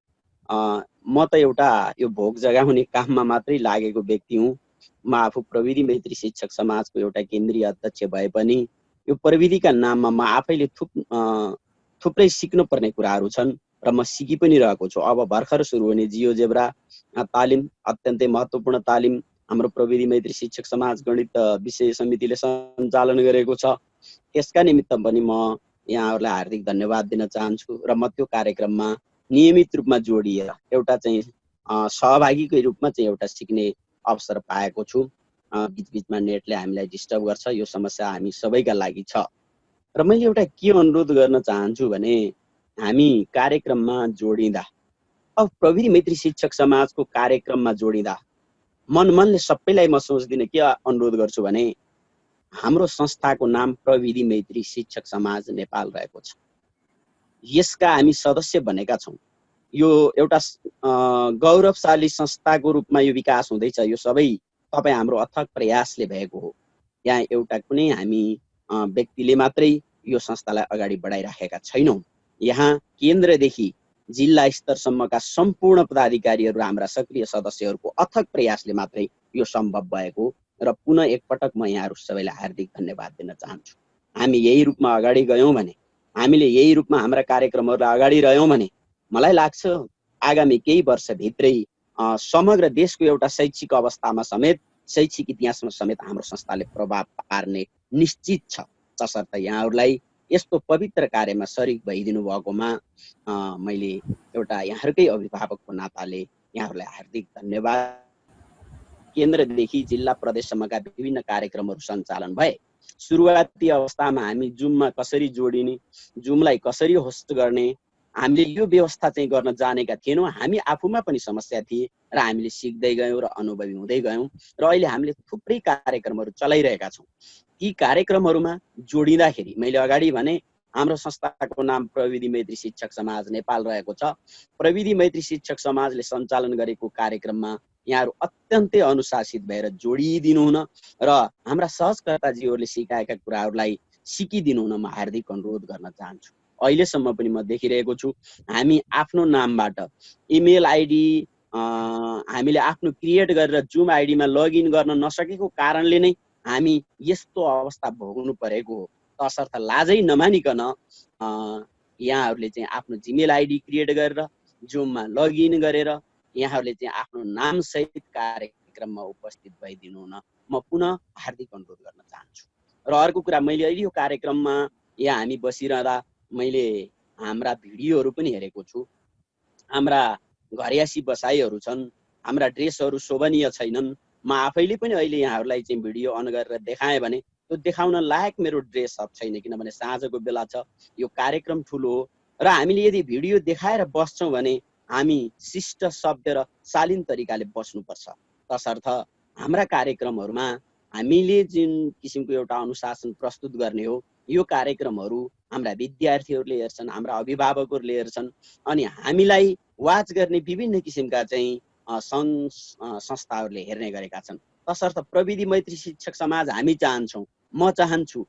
म त एउटा यो भोग जगाउने काममा मात्रै लागेको व्यक्ति हुँ। म आफू प्रविधि मैत्री शिक्षक समाजको एउटा केन्द्रीय अध्यक्ष भए पनि यो प्रविधिका नाममा म आफैले थुप्रै सिक्नुपर्ने कुराहरू छन् र म सिकि पनि रहेको छु। अब भर्खर सुरु हुने जियोजेब्रा तालिम, अत्यन्तै महत्त्वपूर्ण तालिम हाम्रो प्रविधि मैत्री शिक्षक समाज गणित विषय समितिले सञ्चालन गरेको छ। त्यसका निमित्त पनि म यहाँहरूलाई हार्दिक धन्यवाद दिन चाहन्छु। र म त्यो कार्यक्रममा नियमित रूपमा जोडिएर एउटा चाहिँ सहभागीकै रूपमा चाहिँ एउटा सिक्ने अवसर पाएको छु। बिचबिचमा नेटले हामीलाई डिस्टर्ब गर्छ, यो समस्या हामी सबैका लागि छ। र मैले एउटा के अनुरोध गर्न चाहन्छु भने, हामी कार्यक्रममा जोडिँदा, अब प्रविधि मैत्री शिक्षक समाजको कार्यक्रममा जोडिँदा मनले सबैलाई म सोच्दिनँ के अनुरोध गर्छु भने, हाम्रो संस्थाको नाम प्रविधि मैत्री शिक्षक समाज नेपाल रहेको छ। यसका हामी सदस्य बनेका छौँ। यो एउटा गौरवशाली संस्थाको रूपमा यो विकास हुँदैछ। यो सबै तपाईँ हाम्रो अथक प्रयासले भएको हो। यहाँ एउटा कुनै हामी व्यक्तिले मात्रै यो संस्थालाई अगाडि बढाइराखेका छैनौँ। यहाँ केन्द्रदेखि जिल्ला स्तरसम्मका सम्पूर्ण पदाधिकारीहरू, हाम्रा सक्रिय सदस्यहरूको अथक प्रयासले मात्रै यो सम्भव भएको र पुनः एकपटक म यहाँहरू सबैलाई हार्दिक धन्यवाद दिन चाहन्छु। हामी यही रूपमा अगाडि गयौँ भने, हामीले यही रूपमा हाम्रा कार्यक्रमहरूलाई अगाडि रह्यौँ भने, मलाई लाग्छ आगामी केही वर्षभित्रै समग्र देशको एउटा शैक्षिक अवस्थामा समेत, शैक्षिक इतिहासमा समेत हाम्रो संस्थाले प्रभाव पार्ने निश्चित छ। तसर्थ यहाँहरूलाई यस्तो पवित्र कार्यमा सरिक भइदिनु भएकोमा मैले एउटा यहाँहरूकै अभिभावकको नाताले यहाँहरूलाई हार्दिक धन्यवाद केन्द्रदेखि जिल्ला प्रदेशसम्मका विभिन्न कार्यक्रमहरू सञ्चालन भए। सुरुवाती अवस्थामा हामी जुममा कसरी जोडिने, जुमलाई कसरी होस्ट गर्ने, हामीले यो व्यवस्था चाहिँ गर्न जानेका थिएनौँ। हामी आफूमा पनि समस्या थिए र हामीले सिक्दै गयौँ र अनुभवी हुँदै गयौँ र अहिले हामीले थुप्रै कार्यक्रमहरू चलाइरहेका छौँ। ती कार्यक्रमहरूमा जोडिँदाखेरि मैले अगाडि भने हाम्रो संस्थाको नाम प्रविधि मैत्री शिक्षक समाज नेपाल रहेको छ। प्रविधि मैत्री शिक्षक समाजले सञ्चालन गरेको कार्यक्रममा यहाँहरू अत्यन्तै अनुशासित भएर जोडिदिनु हुन र हाम्रा सहजकर्ताजीहरूले सिकाएका कुराहरूलाई सिकिदिनु हुन म हार्दिक अनुरोध गर्न चाहन्छु। अहिलेसम्म पनि म देखिरहेको छु हामी आफ्नो नामबाट इमेल आइडी हामीले आफ्नो क्रिएट गरेर जुम आइडीमा लगइन गर्न नसकेको कारणले नै हामी यस्तो अवस्था भोग्नु परेको हो। तसर्थ लाजै नमानिकन यहाँहरूले चाहिँ आफ्नो जिमेल आइडी क्रिएट गरेर जुममा लगइन गरेर यहाँहरूले चाहिँ आफ्नो नामसहित कार्यक्रममा उपस्थित भइदिनु हुन म पुनः हार्दिक अनुरोध गर्न चाहन्छु। र अर्को कुरा, मैले अहिले यो कार्यक्रममा यहाँ हामी बसिरहँदा मैले हाम्रा भिडियोहरू पनि हेरेको छु। हाम्रा घरयासी बसाइहरू छन्, हाम्रा ड्रेसहरू शोभनीय छैनन्। म आफैले पनि अहिले यहाँहरूलाई चाहिँ भिडियो अन गरेर देखाएँ भने त्यो देखाउन लायक मेरो ड्रेस अप छैन, किनभने साँझको बेला छ, यो कार्यक्रम ठुलो हो र हामीले यदि भिडियो देखाएर बस्छौँ भने हामी शिष्ट सभ्य र शालीन तरिकाले बस्नुपर्छ। तसर्थ हाम्रा कार्यक्रमहरूमा हामीले जुन किसिमको एउटा अनुशासन प्रस्तुत गर्ने हो, यो कार्यक्रमहरू हाम्रा विद्यार्थीहरूले हेर्छन्, हाम्रा अभिभावकहरूले हेर्छन् अनि हामीलाई वाच गर्ने विभिन्न किसिमका चाहिँ सङ्घ संस्थाहरूले हेर्ने गरेका छन्। तसर्थ प्रविधि मैत्री शिक्षक समाज हामी चाहन्छौँ, म चाहन्छु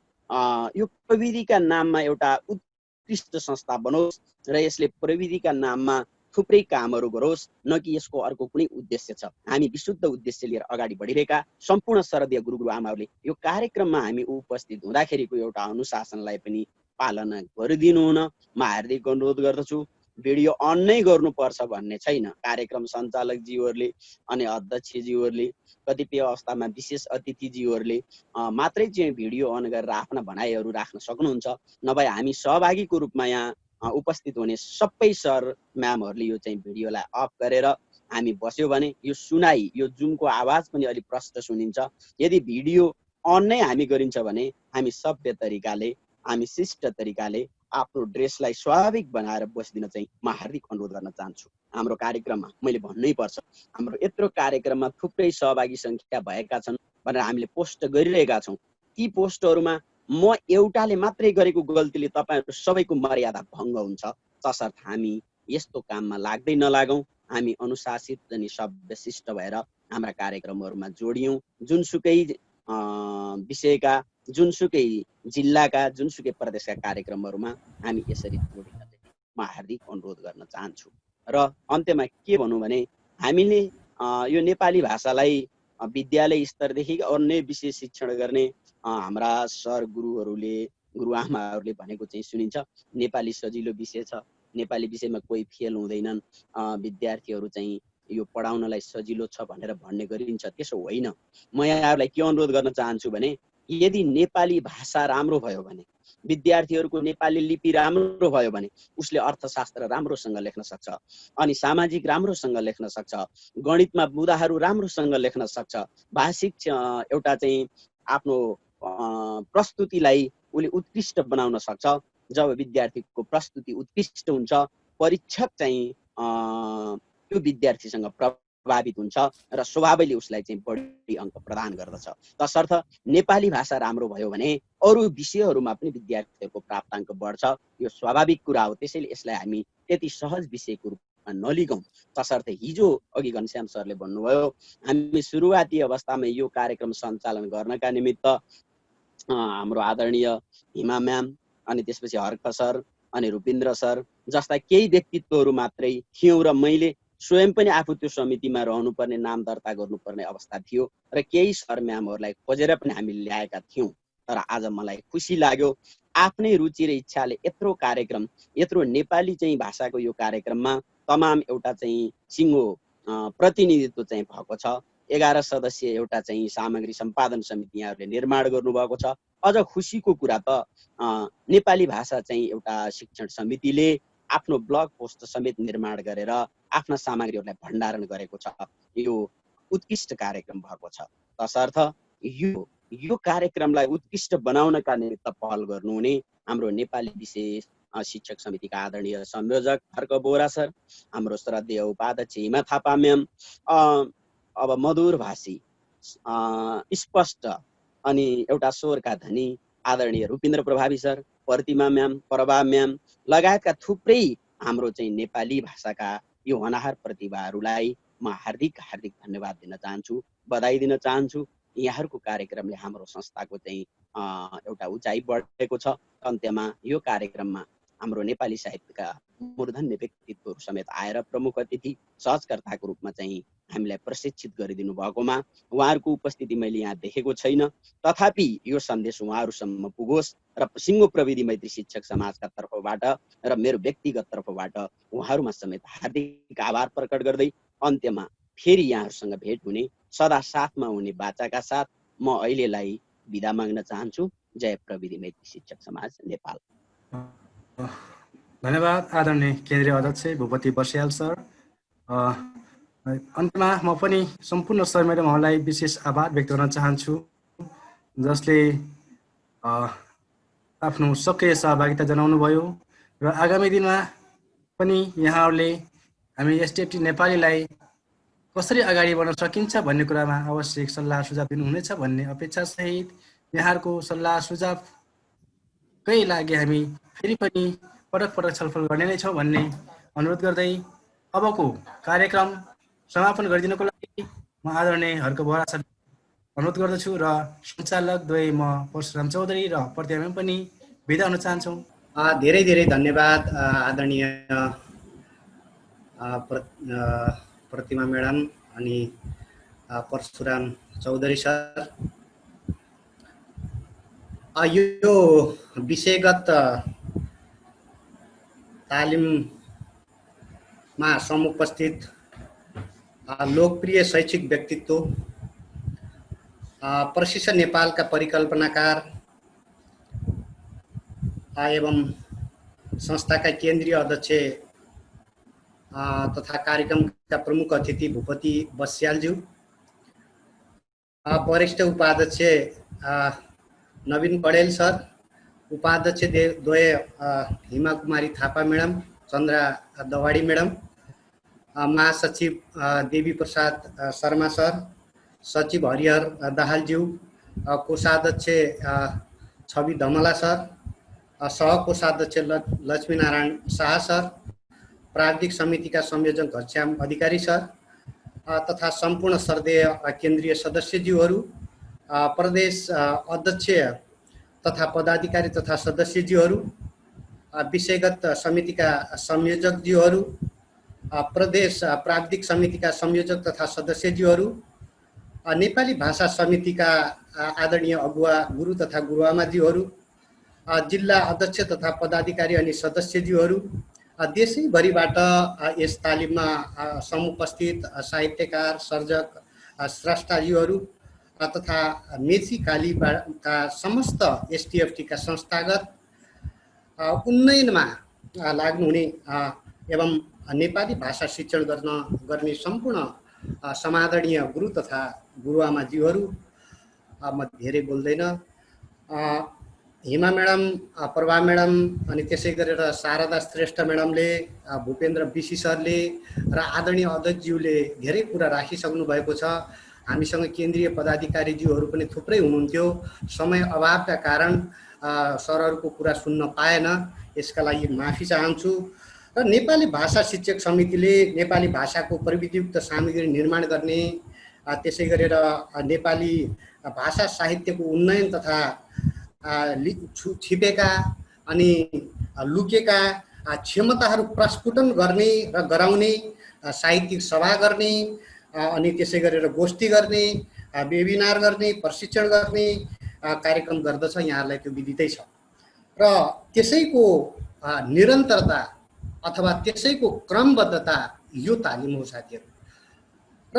यो प्रविधिका नाममा एउटा उत्कृष्ट संस्था बनोस् र यसले प्रविधिका नाममा थुप्रै कामहरू गरोस्, न कि यसको अर्को कुनै उद्देश्य छ। हामी विशुद्ध उद्देश्य लिएर अगाडि बढिरहेका सम्पूर्ण शरदीय गुरुगुरु आमाहरूले यो कार्यक्रममा हामी उपस्थित हुँदाखेरिको एउटा अनुशासनलाई पनि पालना गरिदिनु हुन म हार्दिक अनुरोध गर्दछु। भिडियो अन नै गर्नुपर्छ भन्ने छैन। कार्यक्रम सञ्चालकज्यूहरूले अनि अध्यक्षज्यूहरूले कतिपय अवस्थामा विशेष अतिथिज्यूहरूले मात्रै चाहिँ भिडियो अन गरेर आफ्ना भनाइहरू राख्न सक्नुहुन्छ, नभए हामी सहभागीको रूपमा यहाँ उपस्थित हुने सबै सर म्यामहरूले यो चाहिँ भिडियोलाई अफ गरेर हामी बस्यो भने यो सुनाइ, यो जुमको आवाज पनि अलिक प्रष्ट सुनिन्छ। यदि भिडियो अन नै हामी गरिन्छ भने हामी सभ्य तरिकाले, हामी शिष्ट तरिकाले आफ्नो ड्रेसलाई स्वाभाविक बनाएर बसिदिन चाहिँ म हार्दिक अनुरोध गर्न चाहन्छु। हाम्रो कार्यक्रममा मैले भन्नै पर्छ, हाम्रो यत्रो कार्यक्रममा थुप्रै सहभागी सङ्ख्या भएका छन् भनेर हामीले पोस्ट गरिरहेका छौँ। ती पोस्टहरूमा म एउटाले मात्रै गरेको गल्तीले तपाईँहरू सबैको मर्यादा भङ्ग हुन्छ। तसर्थ हामी यस्तो काममा लाग्दै नलागौँ, हामी अनुशासित अनि सभ्य शिष्ट भएर हाम्रा कार्यक्रमहरूमा जोडियौँ। जुनसुकै विषयका, जुनसुकै जिल्लाका, जुनसुकै प्रदेशका कार्यक्रमहरूमा हामी यसरी जोडिन म हार्दिक अनुरोध गर्न चाहन्छु। र अन्त्यमा के भनौँ भने हामीले यो नेपाली भाषालाई विद्यालय स्तरदेखि अन्य विषय शिक्षण गर्ने हाम्रा सर गुरुहरूले, गुरुआमाहरूले भनेको चाहिँ सुनिन्छ, नेपाली सजिलो विषय छ, नेपाली विषयमा कोही फेल हुँदैनन्, विद्यार्थीहरू चाहिँ यो पढाउनलाई सजिलो छ भनेर भन्ने गरिन्छ। त्यसो होइन। म यहाँहरूलाई के अनुरोध गर्न चाहन्छु भने यदि नेपाली भाषा राम्रो भयो भने, विद्यार्थीहरूको नेपाली लिपि राम्रो भयो भने उसले अर्थशास्त्र राम्रोसँग लेख्न सक्छ अनि सामाजिक राम्रोसँग लेख्न सक्छ, गणितमा बुदाहरू राम्रोसँग लेख्न सक्छ, भाषिक एउटा चाहिँ आफ्नो प्रस्तुतिलाई उसले उत्कृष्ट बनाउन सक्छ। जब विद्यार्थीको प्रस्तुति उत्कृष्ट हुन्छ, परीक्षक चाहिँ त्यो विद्यार्थीसँग प्रभावित हुन्छ र स्वभावैले उसलाई चाहिँ बढी अङ्क प्रदान गर्दछ। तसर्थ नेपाली भाषा राम्रो भयो भने अरू विषयहरूमा पनि विद्यार्थीहरूको प्राप्ताङ्क बढ्छ। यो स्वाभाविक कुरा हो। त्यसैले यसलाई हामी त्यति सहज विषयको रूपमा नलिगौँ। तसर्थ हिजो अघि घनश्याम सरले भन्नुभयो, हामी सुरुवाती अवस्थामा यो कार्यक्रम सञ्चालन गर्नका निमित्त हाम्रो आदरणीय हिमा म्याम अनि त्यसपछि हर्क सर अनि रूपिन्द्र सर जस्ता केही व्यक्तित्वहरू मात्रै थियौँ र मैले स्वयं पनि आफू त्यो समितिमा रहनुपर्ने, नाम दर्ता गर्नुपर्ने अवस्था थियो र केही सर म्यामहरूलाई खोजेर पनि हामीले ल्याएका थियौँ। तर आज मलाई खुसी लाग्यो आफ्नै रुचि र इच्छाले यत्रो कार्यक्रम, यत्रो नेपाली चाहिँ भाषाको यो कार्यक्रममा तमाम एउटा चाहिँ सिङ्गो प्रतिनिधित्व चाहिँ भएको छ। 11 सदस्यीय एउटा चाहिँ सामग्री सम्पादन समिति यहाँहरूले निर्माण गर्नुभएको छ। अझ खुसीको कुरा त नेपाली भाषा चाहिँ एउटा शिक्षण समितिले आफ्नो ब्लग पोस्ट समेत निर्माण गरेर आफ्ना सामग्रीहरूलाई भण्डारण गरेको छ। यो उत्कृष्ट कार्यक्रम भएको छ। तसर्थ यो कार्यक्रमलाई उत्कृष्ट बनाउनका निमित्त पहल गर्नुहुने हाम्रो नेपाली विशेष शिक्षक समितिका आदरणीय संयोजक हर्क बोहरा सर, हाम्रो श्रद्धेय उपाध्यक्ष हिमा थापा म्याम, अब मधुर भाषी स्पष्ट अनि एउटा स्वरका धनी आदरणीय रूपेन्द्र प्रभावी सर, प्रतिमा म्याम, प्रभा म्याम लगायतका थुप्रै हाम्रो चाहिँ नेपाली भाषाका यो होनहार प्रतिभाहरूलाई म हार्दिक धन्यवाद दिन चाहन्छु, बधाई दिन चाहन्छु। यहाँहरूको कार्यक्रमले हाम्रो संस्थाको चाहिँ एउटा उचाइ बढेको छ। अन्त्यमा यो कार्यक्रममा हाम्रो नेपाली साहित्यका मूर्धन्य व्यक्तित्वहरू समेत आएर प्रमुख अतिथि सहजकर्ताको रूपमा चाहिँ हामीलाई प्रशिक्षित गरिदिनु भएकोमा उहाँहरूको उपस्थिति मैले यहाँ देखेको छैन। तथापि यो सन्देश उहाँहरूसम्म पुगोस् र सिङ्गो प्रविधि मैत्री शिक्षक समाजका तर्फबाट र मेरो व्यक्तिगत तर्फबाट उहाँहरूमा समेत हार्दिक आभार प्रकट गर्दै अन्त्यमा फेरि यहाँहरूसँग भेट हुने, सदा साथमा हुने बाचाका साथ म अहिलेलाई बिदा माग्न चाहन्छु। जय प्रविधि मैत्री शिक्षक समाज नेपाल। धन्यवाद आदरणीय केन्द्रीय अध्यक्ष भूपति बस्याल सर। अन्तमा म पनि सम्पूर्ण सहमति उहाँलाई विशेष आभार व्यक्त गर्न चाहन्छु, जसले आफ्नो सक्रिय सहभागिता जनाउनु भयो र आगामी दिनमा पनि यहाँहरूले हामी एसटिएफटी नेपालीलाई कसरी अगाडि बढ्न सकिन्छ भन्ने कुरामा आवश्यक सल्लाह सुझाव दिनुहुनेछ भन्ने अपेक्षा सहित यहाँहरूको सल्लाह सुझावकै लागि हामी फेरि पनि पटक छलफल गर्ने नै छौँ भन्ने अनुरोध गर्दै अबको कार्यक्रम समापन गरिदिनको लागि म आदरणीय हर्क बोहरा सर अनुरोध गर्दछु र सञ्चालक द्वय म परशुराम चौधरी र प्रतिमा पनि बिदा हुन चाहन्छौँ। धेरै धेरै धन्यवाद आदरणीय प्रतिमा म्याडम अनि परशुराम चौधरी सर। यो विषयगत तालिममा समुपस्थित लोकप्रिय शैक्षिक व्यक्तित्व, प्रशिक्षण नेपालका परिकल्पनाकार एवं संस्थाका केन्द्रीय अध्यक्ष तथा कार्यक्रमका प्रमुख अतिथि भूपति बस्यालज्यू, वरिष्ठ उपाध्यक्ष नवीन कडेल सर, उपाध्यक्ष द्वय हिमा कुमारी थापा मैडम, चन्द्रा दवाडी मैडम, महासचिव देवी प्रसाद शर्मा सर, सचिव हरिहर दाहालज्यू, कोषाध्यक्ष छवि धमला सर, सहकोषाध्यक्ष लक्ष्मीनारायण शाह सर, प्राविधिक समितिका संयोजक घनश्याम अधिकारी सर तथा सम्पूर्ण श्रद्धेय केन्द्रीय सदस्यज्यूहरू, प्रदेश अध्यक्ष तथा पदाधिकारी तथा सदस्यज्यूहरू, विषयगत समितिका संयोजकज्यूहरू, प्रदेश प्राविधिक समितिका संयोजक तथा सदस्यज्यूहरू, नेपाली भाषा समितिका आदरणीय अगुवा गुरु तथा गुरुआमाज्यूहरू, जिल्ला अध्यक्ष तथा पदाधिकारी अनि सदस्यज्यूहरू, देशैभरिबाट यस तालिममा समुपस्थित साहित्यकार, सर्जक, स्रष्टाज्यूहरू तथा मेची कालीका समस्त एसटिएफटीका संस्थागत उन्नयनमा लाग्नुहुने एवं नेपाली भाषा शिक्षण गर्ने सम्पूर्ण समादरणीय गुरु तथा गुरुआमाज्यूहरू, म धेरै बोल्दैन, हिमा म्याडम, प्रभा म्याडम अनि त्यसै गरेर शारदा श्रेष्ठ म्याडमले, भूपेन्द्र बिसी सरले र आदरणीय अध्यक्षज्यूले धेरै कुरा राखिसक्नु भएको छ। हामीसँग केन्द्रीय पदाधिकारीज्यूहरू पनि थुप्रै हुनुहुन्थ्यो, समय अभावका कारण सरहरूको कुरा सुन्न पाएन, यसका लागि माफी चाहन्छु। र नेपाली भाषा शिक्षक समितिले नेपाली भाषाको प्रविधियुक्त सामग्री निर्माण गर्ने, त्यसै गरेर नेपाली भाषा साहित्यको उन्नयन तथा छिपेका अनि लुकेका क्षमताहरू प्रस्फुटन गर्ने र गराउने, साहित्यिक सभा गर्ने अनि त्यसै गरेर गोष्ठी गर्ने, वेबिनार गर्ने, प्रशिक्षण गर्ने कार्यक्रम गर्दछ। यहाँहरूलाई त्यो विदितै छ र त्यसैको निरन्तरता अथवा त्यसैको क्रमबद्धता यो तालिम हो साथीहरू। र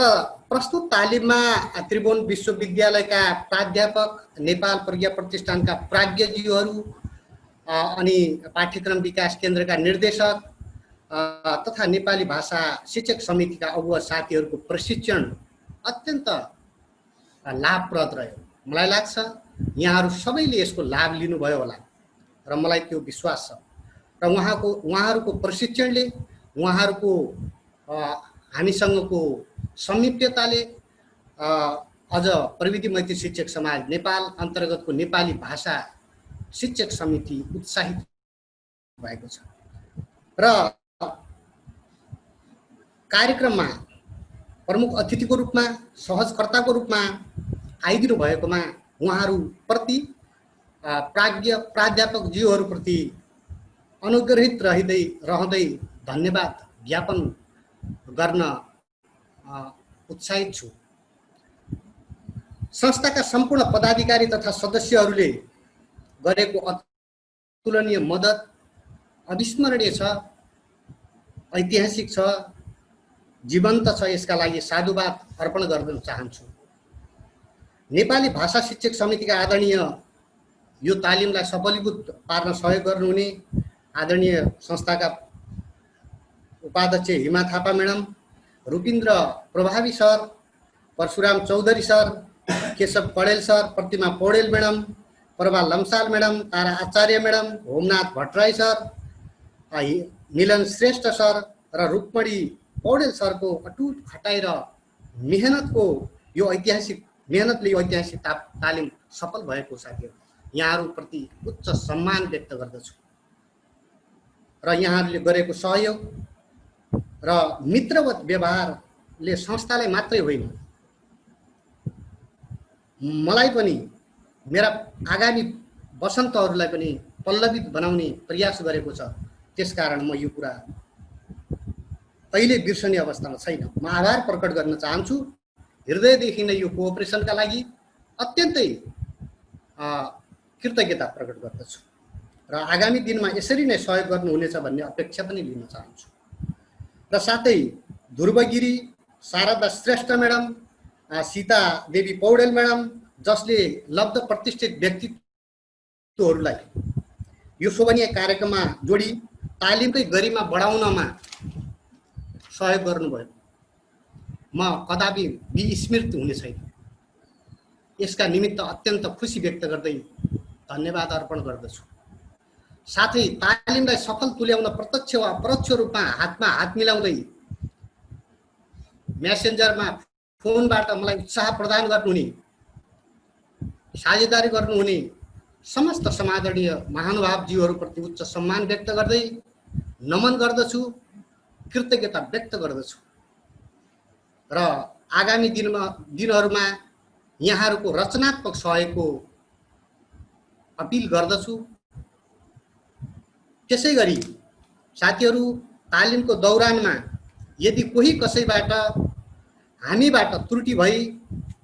प्रस्तुत तालिममा त्रिभुवन विश्वविद्यालयका प्राध्यापक, नेपाल प्रज्ञा प्रतिष्ठानका प्राज्ञज्यूहरू अनि पाठ्यक्रम विकास केन्द्रका निर्देशक तथा नेपाली भाषा शिक्षक समितिका अगुवा साथीहरूको प्रशिक्षण अत्यन्त लाभप्रद रह्यो। मलाई लाग्छ यहाँहरू सबैले यसको लाभ लिनुभयो होला र मलाई त्यो विश्वास छ र उहाँहरूको प्रशिक्षणले, उहाँहरूको हामीसँगको समीप्यताले अझ प्रविधि मैत्री शिक्षक समाज नेपाल अन्तर्गतको नेपाली भाषा शिक्षक समिति उत्साहित भएको छ र कार्यक्रममा प्रमुख अतिथिको रूपमा, सहजकर्ताको रूपमा आइदिनु भएकोमा उहाँहरूप्रति, प्राध्यापकज्यूहरूप्रति अनुग्रहित रहँदै धन्यवाद ज्ञापन गर्न उत्साहित छु। संस्थाका सम्पूर्ण पदाधिकारी तथा सदस्यहरूले गरेको अतुलनीय मद्दत अविस्मरणीय छ, ऐतिहासिक छ, जीवन्त छ। यसका लागि साधुवाद अर्पण गर्न चाहन्छु। नेपाली भाषा शिक्षक समितिका आदरणीय यो तालिमलाई सफलीभूत पार्न सहयोग गर्नुहुने आदरणीय संस्थाका उपाध्यक्ष हिमा Thapa madam, Rupindra Prabhavi sir, Parshuram Chaudhary sir, Keshav Paudel sir, Pratima Paudel madam, Prabha Lamsal madam, Tara Acharya madam, Homnath Bhattarai sir, Milan Shrestha sir र रूपमणी पौडेल सरको अटुट खटाइ र मेहनतले यो ऐतिहासिक तालिम सफल भएको साथीहरू, यहाँहरूप्रति उच्च सम्मान व्यक्त गर्दछु र यहाँहरूले गरेको सहयोग र मित्रवत व्यवहारले संस्थालाई मात्रै होइन, मलाई पनि मेरा आगामी वसन्तहरूलाई पनि पल्लवित बनाउने प्रयास गरेको छ। त्यसकारण म यो कुरा अहिले बिर्सने अवस्थामा छैन। म आभार प्रकट गर्न चाहन्छु हृदयदेखि नै यो कोअपरेसनका लागि अत्यन्तै कृतज्ञता प्रकट गर्दछु र आगामी दिनमा यसरी नै सहयोग गर्नुहुनेछ भन्ने अपेक्षा पनि लिन चाहन्छु। र साथै ध्रुवगिरी, शारदा श्रेष्ठ मैडम, सीता देवी पौडेल मैडम जसले लब्ध प्रतिष्ठित व्यक्तित्वहरूलाई यो शोभनीय कार्यक्रममा जोडी तालिमकै गरिमा बढाउनमा सहयोग गर्नुभयो, म कदापि विस्मृत हुने छैन। यसका निमित्त अत्यन्त खुसी व्यक्त गर्दै धन्यवाद अर्पण गर्दछु। साथै तालिमलाई सफल तुल्याउन प्रत्यक्ष वा परोक्ष रूपमा हातमा हात मिलाउँदै मेसेन्जरमा फोनबाट मलाई उत्साह प्रदान गर्नुहुने, साझेदारी गर्नुहुने समस्त समादरणीय महानुभावज्यूहरूप्रति उच्च सम्मान व्यक्त गर्दै नमन गर्दछु, कृतज्ञता व्यक्त गर्दछु र आगामी दिनहरूमा यहाँहरूको रचनात्मक सहयोगको अपिल गर्दछु। त्यसै गरी साथीहरू, तालिमको दौरानमा यदि कोही कसैबाट हामीबाट त्रुटि भई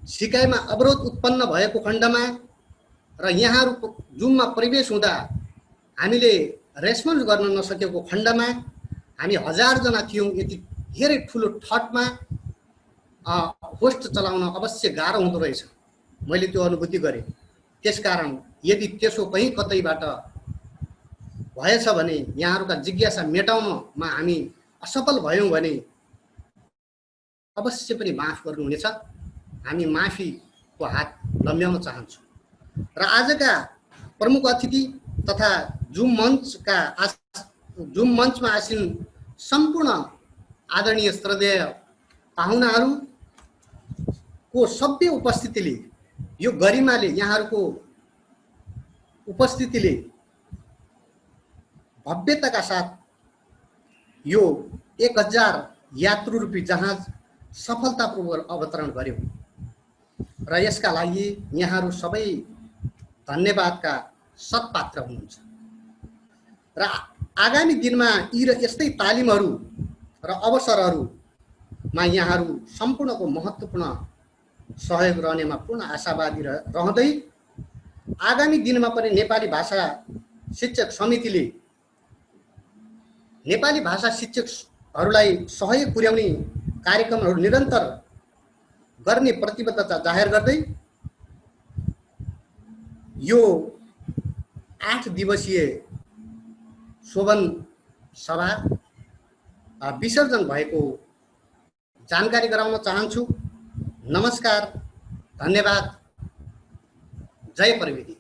सिकाइमा अवरोध उत्पन्न भएको खण्डमा र यहाँहरूको जुममा प्रवेश हुँदा हामीले रेस्पोन्स गर्न नसकेको खण्डमा, हामी 1000 जना थियौँ, यति धेरै ठुलो ठटमा होस्ट चलाउन अवश्य गाह्रो हुँदो रहेछ। मैले त्यो अनुभूति गरेँ। त्यसकारण यदि त्यसो कहीँ कतैबाट भएछ भने यहाँहरूका जिज्ञासा मेटाउनमा हामी असफल भयौँ भने अवश्य पनि माफ गर्नुहुनेछ। हामी माफीको हात लम्ब्याउन चाहन्छौँ र आजका प्रमुख अतिथि तथा जुम मञ्चमा आसीन सम्पूर्ण आदरणीय श्रद्धेय पाहुनाहरूको सभ्य उपस्थितिले, यो गरिमाले, यहाँहरूको उपस्थितिले भव्यताका साथ यो 1000 यात्रु रूपी जहाज सफलतापूर्वक अवतरण गर्यो र यसका लागि यहाँहरू सबै धन्यवादका सत्पात्र हुनुहुन्छ र आगामी दिनमा यस्तै तालिमहरू र अवसरहरूमा यहाँहरू सम्पूर्णको महत्त्वपूर्ण सहयोग रहनेमा पूर्ण आशावादी रहँदै आगामी दिनमा पनि नेपाली भाषा शिक्षक समितिले नेपाली भाषा शिक्षकहरूलाई सहयोग पुर्याउने कार्यक्रमहरू निरन्तर गर्ने प्रतिबद्धता जाहेर गर्दै यो 8 दिवसीय शोभन सभा विसर्जन भएको जानकारी गराउन चाहन्छु। नमस्कार, धन्यवाद, जय प्रविधि।